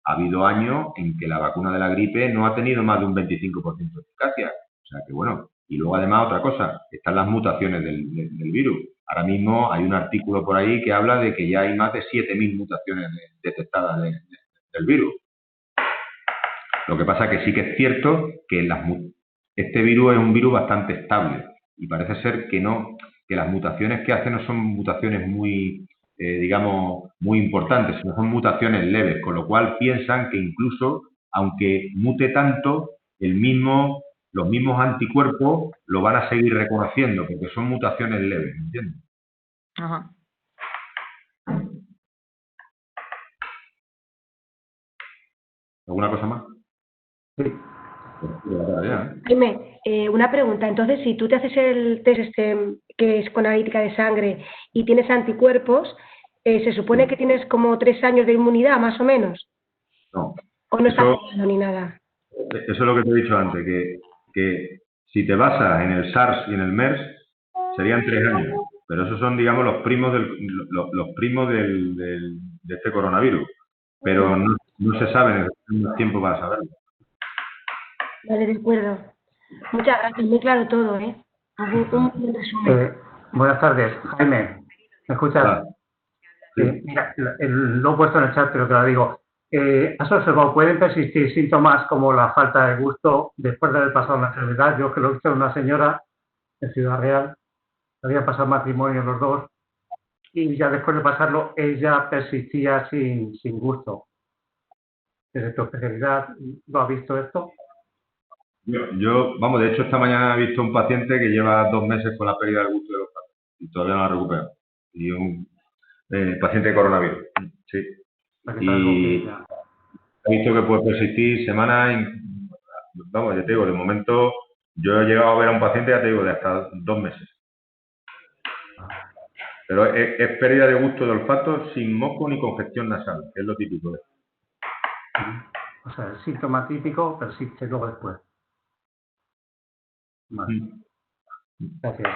ha habido años en que la vacuna de la gripe no ha tenido más de un 25% de eficacia. O sea que bueno, y luego además otra cosa, están las mutaciones del virus. Ahora mismo hay un artículo por ahí que habla de que ya hay más de 7.000 mutaciones detectadas del virus. Lo que pasa que sí que es cierto que este virus es un virus bastante estable y parece ser que las mutaciones que hace no son mutaciones muy, digamos, muy importantes, sino son mutaciones leves, con lo cual piensan que incluso, aunque mute tanto, los mismos anticuerpos lo van a seguir reconociendo, porque son mutaciones leves, ¿me entiendes? Ajá. ¿Alguna cosa más? Sí. Jaime, una pregunta. Entonces, si tú te haces el test que es con analítica de sangre y tienes anticuerpos, ¿se supone que tienes como 3 años de inmunidad, más o menos? No. ¿O no está pegando ni nada? Eso es lo que te he dicho antes, que si te basas en el SARS y en el MERS, serían 3 años. Pero esos son, digamos, los primos de este coronavirus. Pero no se sabe, necesitamos tiempo para saberlo. Vale, de acuerdo. Muchas gracias, muy claro todo, ¿eh? Un resumen. Buenas tardes, Jaime. ¿Me escuchas? Hola. Sí. Mira, lo he puesto en el chat, pero te lo digo. ¿Has observado? ¿Pueden persistir síntomas como la falta de gusto después de haber pasado la enfermedad? Yo que lo he visto en una señora en Ciudad Real, había pasado matrimonio los dos, y ya después de pasarlo, ella persistía sin gusto. Desde tu especialidad, ¿lo has visto esto? Vamos, de hecho, esta mañana he visto un paciente que lleva 2 meses con la pérdida del gusto de los platos y todavía no la ha recuperado. Y un paciente de coronavirus. Sí. Y he visto que puede persistir semanas. Vamos, ya te digo, de momento yo he llegado a ver a un paciente, ya te digo, de hasta 2 meses. Pero es pérdida de gusto de olfato sin moco ni congestión nasal, que es lo típico. O sea, el síntoma típico persiste luego después. Vale. Gracias.